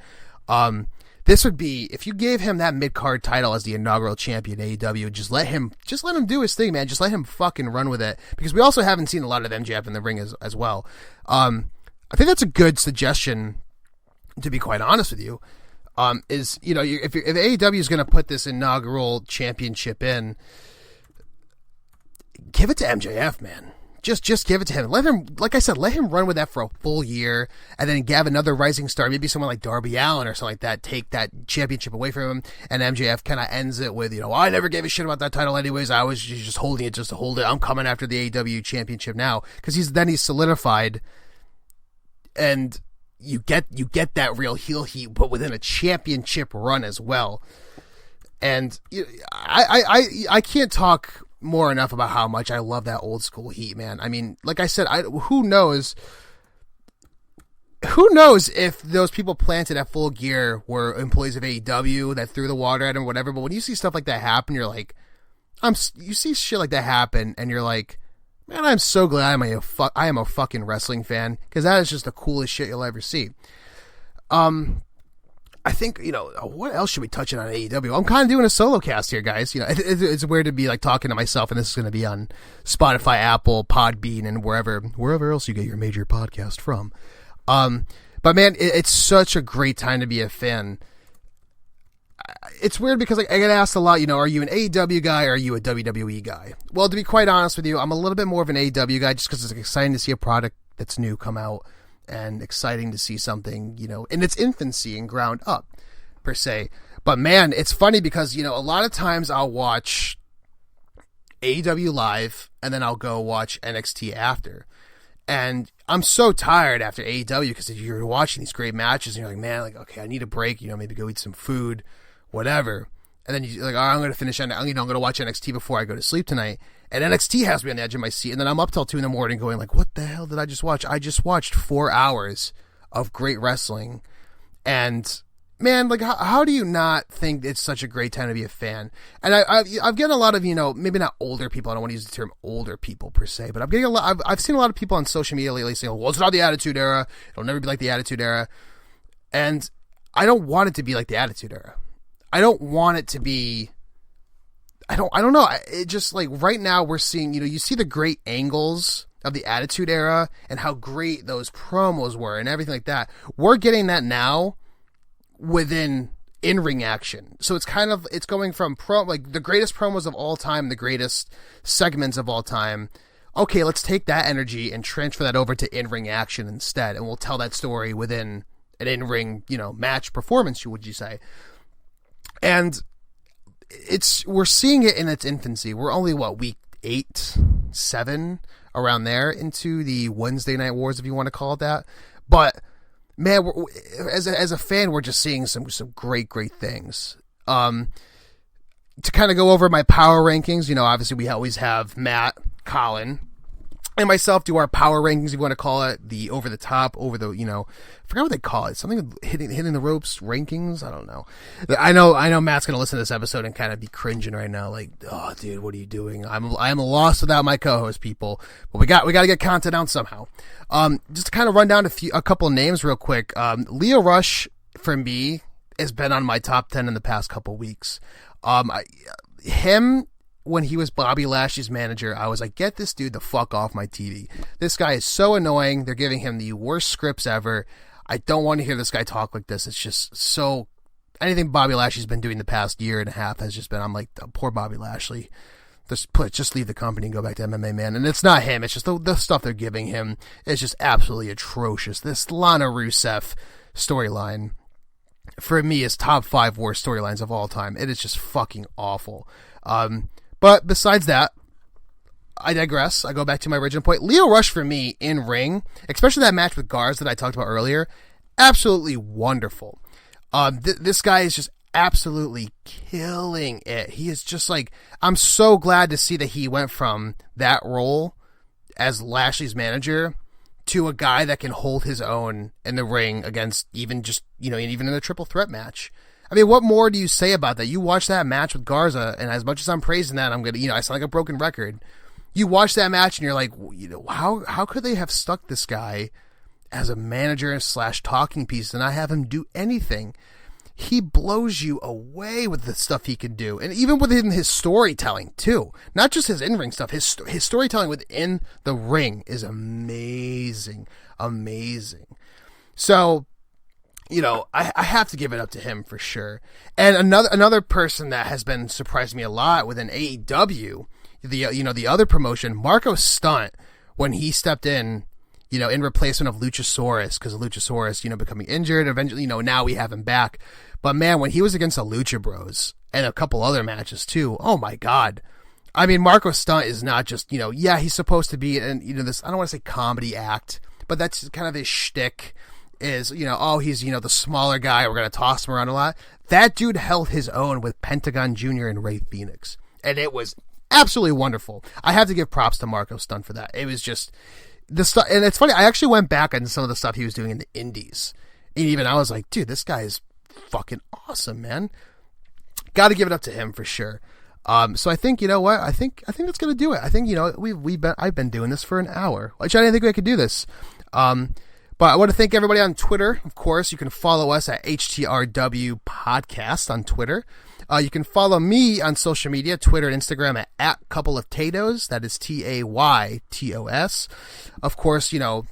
This would be, if you gave him that mid-card title as the inaugural champion AEW, just let him do his thing, man. Just let him fucking run with it. Because we also haven't seen a lot of MJF in the ring as well. I think that's a good suggestion, to be quite honest with you. If AEW is going to put this inaugural championship in, give it to MJF, man. Just give it to him. Let him, like I said, let him run with that for a full year, and then have another rising star, maybe someone like Darby Allin or something like that, take that championship away from him, and MJF kind of ends it with, I never gave a shit about that title anyways. I was just holding it just to hold it. I'm coming after the AEW championship now, because he's solidified, and you get that real heel heat, but within a championship run as well. And I can't talk more enough about how much I love that old school heat, man. I mean, like I said, who knows if those people planted at Full Gear were employees of AEW that threw the water at him or whatever, but when you see stuff like that happen, you're like, you see shit like that happen, and you're like, man, I'm so glad I am a fucking wrestling fan, because that is just the coolest shit you'll ever see. I think, what else should we touch on AEW? I'm kind of doing a solo cast here, guys. It's weird to be like talking to myself, and this is going to be on Spotify, Apple, Podbean, and wherever else you get your major podcast from. But But man, it's such a great time to be a fan. It's weird because like, I get asked a lot, you know, are you an AEW guy or are you a WWE guy? Well, to be quite honest with you, I'm a little bit more of an AEW guy just because it's exciting to see a product that's new come out and exciting to see something, you know, in its infancy and ground up, per se. But man, it's funny because, you know, a lot of times I'll watch AEW live and then I'll go watch NXT after. And I'm so tired after AEW because if you're watching these great matches and you're like, man, like, okay, I need a break, you know, maybe go eat some food, whatever. And then you're like, all right, I'm going to finish, you know, I'm going to watch NXT before I go to sleep tonight. And NXT has me on the edge of my seat. And then I'm up till 2 a.m. going like, what the hell did I just watch? I just watched 4 hours of great wrestling. And man, like, how do you not think it's such a great time to be a fan? And I've gotten a lot of, you know, maybe not older people. I don't want to use the term older people per se, but I'm getting a lot. I've seen a lot of people on social media lately saying, well, it's not the Attitude Era. It'll never be like the Attitude Era. And I don't want it to be like the Attitude Era. I don't want it to be, I don't know. It just like right now we're seeing, you know, you see the great angles of the Attitude Era and how great those promos were and everything like that. We're getting that now within in-ring action. So it's kind of, it's going from like the greatest promos of all time, the greatest segments of all time. Okay, let's take that energy and transfer that over to in-ring action instead. And we'll tell that story within an in-ring, you know, match performance, would you say? And we're seeing it in its infancy. We're only week 8, 7 around there into the Wednesday Night Wars, if you want to call it that. But man, as a fan, we're just seeing some great things. To kind of go over my power rankings, you know, obviously we always have Matt, Colin, and myself do our power rankings, if you want to call it, the over the top, you know, I forgot what they call it. Something hitting the ropes rankings. I don't know. I know Matt's going to listen to this episode and kind of be cringing right now. Like, oh dude, what are you doing? I'm lost without my co-host, people, but we got to get content out somehow. Just to kind of run down a couple of names real quick. Leo Rush for me has been on my top 10 in the past couple weeks. Him, when he was Bobby Lashley's manager, I was like, get this dude the fuck off my TV. This guy is so annoying. They're giving him the worst scripts ever. I don't want to hear this guy talk like this. It's just so, anything Bobby Lashley's been doing the past year and a half has just been, I'm like, oh, poor Bobby Lashley. Just leave the company and go back to MMA, man. And it's not him. It's just the stuff they're giving him is just absolutely atrocious. This Lana Rusev storyline, for me, is top 5 worst storylines of all time. It is just fucking awful. But besides that, I digress. I go back to my original point. Leo Rush for me in ring, especially that match with Garza that I talked about earlier, absolutely wonderful. This guy is just absolutely killing it. He is just like, I'm so glad to see that he went from that role as Lashley's manager to a guy that can hold his own in the ring against even just, you know, even in a triple threat match. I mean, what more do you say about that? You watch that match with Garza, and as much as I'm praising that, I'm going to, you know, I sound like a broken record. You watch that match and you're like, you know, how could they have stuck this guy as a manager / talking piece and not have him do anything? He blows you away with the stuff he can do. And even within his storytelling too, not just his in-ring stuff, his storytelling within the ring is amazing. So, you know, I have to give it up to him for sure. And another person that has been surprising me a lot within AEW, the other promotion, Marco Stunt, when he stepped in, you know, in replacement of Luchasaurus, because Luchasaurus, you know, becoming injured, eventually, you know, now we have him back. But man, when he was against the Lucha Bros and a couple other matches too, oh my God. I mean, Marco Stunt is not just, you know, yeah, he's supposed to be, and you know, this, I don't want to say comedy act, but that's kind of his shtick. Is, you know, oh, he's, you know, the smaller guy, we're going to toss him around a lot. That dude held his own with Pentagon Jr. and Rey Fenix. And it was absolutely wonderful. I have to give props to Marco Stunt for that. It was just, the stuff, and it's funny, I actually went back on some of the stuff he was doing in the indies. And even I was like, dude, this guy is fucking awesome, man. Got to give it up to him for sure. So I think, you know what, I think that's going to do it. I think, you know, I've been doing this for an hour, which I didn't think I could do this. But I want to thank everybody on Twitter. Of course, you can follow us at HTRW Podcast on Twitter. You can follow me on social media, Twitter and Instagram at Couple of Tatos. That is TAYTOS. Of course, you know,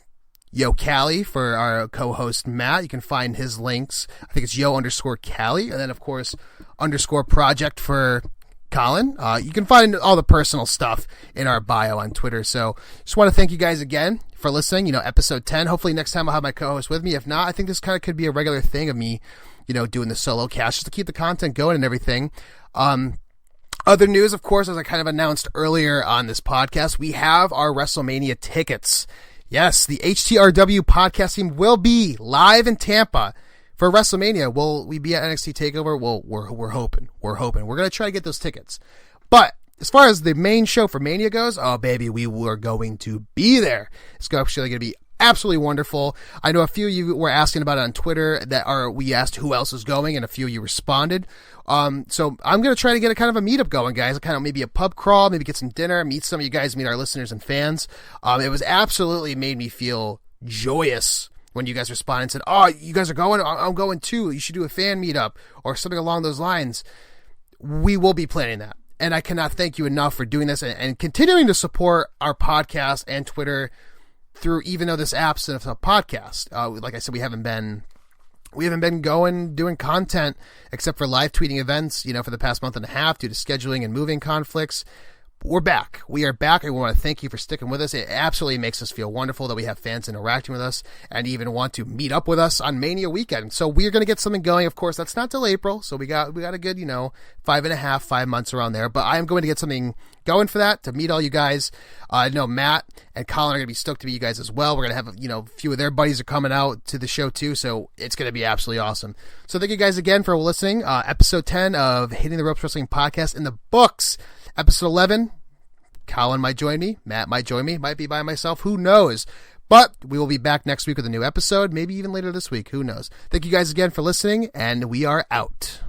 Yo Cali for our co-host Matt. You can find his links. I think it's Yo_Cali. And then, of course, _project for Colin. You can find all the personal stuff in our bio on Twitter. So just want to thank you guys again for listening. Episode 10. Hopefully next time I'll have my co-host with me. If not, I think this kind of could be a regular thing of me, doing the solo cast just to keep the content going and everything. Other news, of course, as I kind of announced earlier on this podcast, we have our WrestleMania tickets. Yes, the HTRW Podcast team will be live in Tampa for WrestleMania. Will we be at NXT TakeOver? Well, we're hoping. We're going to try to get those tickets. But as far as the main show for Mania goes, oh, baby, we were going to be there. It's actually going to be absolutely wonderful. I know a few of you were asking about it on Twitter we asked who else is going, and a few of you responded. So I'm going to try to get a kind of a meetup going, guys. Kind of maybe a pub crawl, maybe get some dinner, meet some of you guys, meet our listeners and fans. It was absolutely made me feel joyous when you guys responded and said, oh, you guys are going? I'm going too. You should do a fan meetup or something along those lines. We will be planning that. And I cannot thank you enough for doing this and continuing to support our podcast and Twitter through, even though this absence of a podcast. Like I said, we haven't been doing content except for live tweeting events, for the past month and a half due to scheduling and moving conflicts. We're back. We are back. I want to thank you for sticking with us. It absolutely makes us feel wonderful that we have fans interacting with us and even want to meet up with us on Mania weekend. So we're going to get something going. Of course, that's not till April. So we got a good, 5 months around there. But I am going to get something going for that to meet all you guys. I know Matt and Colin are going to be stoked to meet you guys as well. We're going to have, a few of their buddies are coming out to the show too. So it's going to be absolutely awesome. So thank you guys again for listening. Episode 10 of Hitting the Ropes Wrestling Podcast in the books. Episode 11, Colin might join me. Matt might join me. Might be by myself. Who knows? But we will be back next week with a new episode. Maybe even later this week. Who knows? Thank you guys again for listening, and we are out.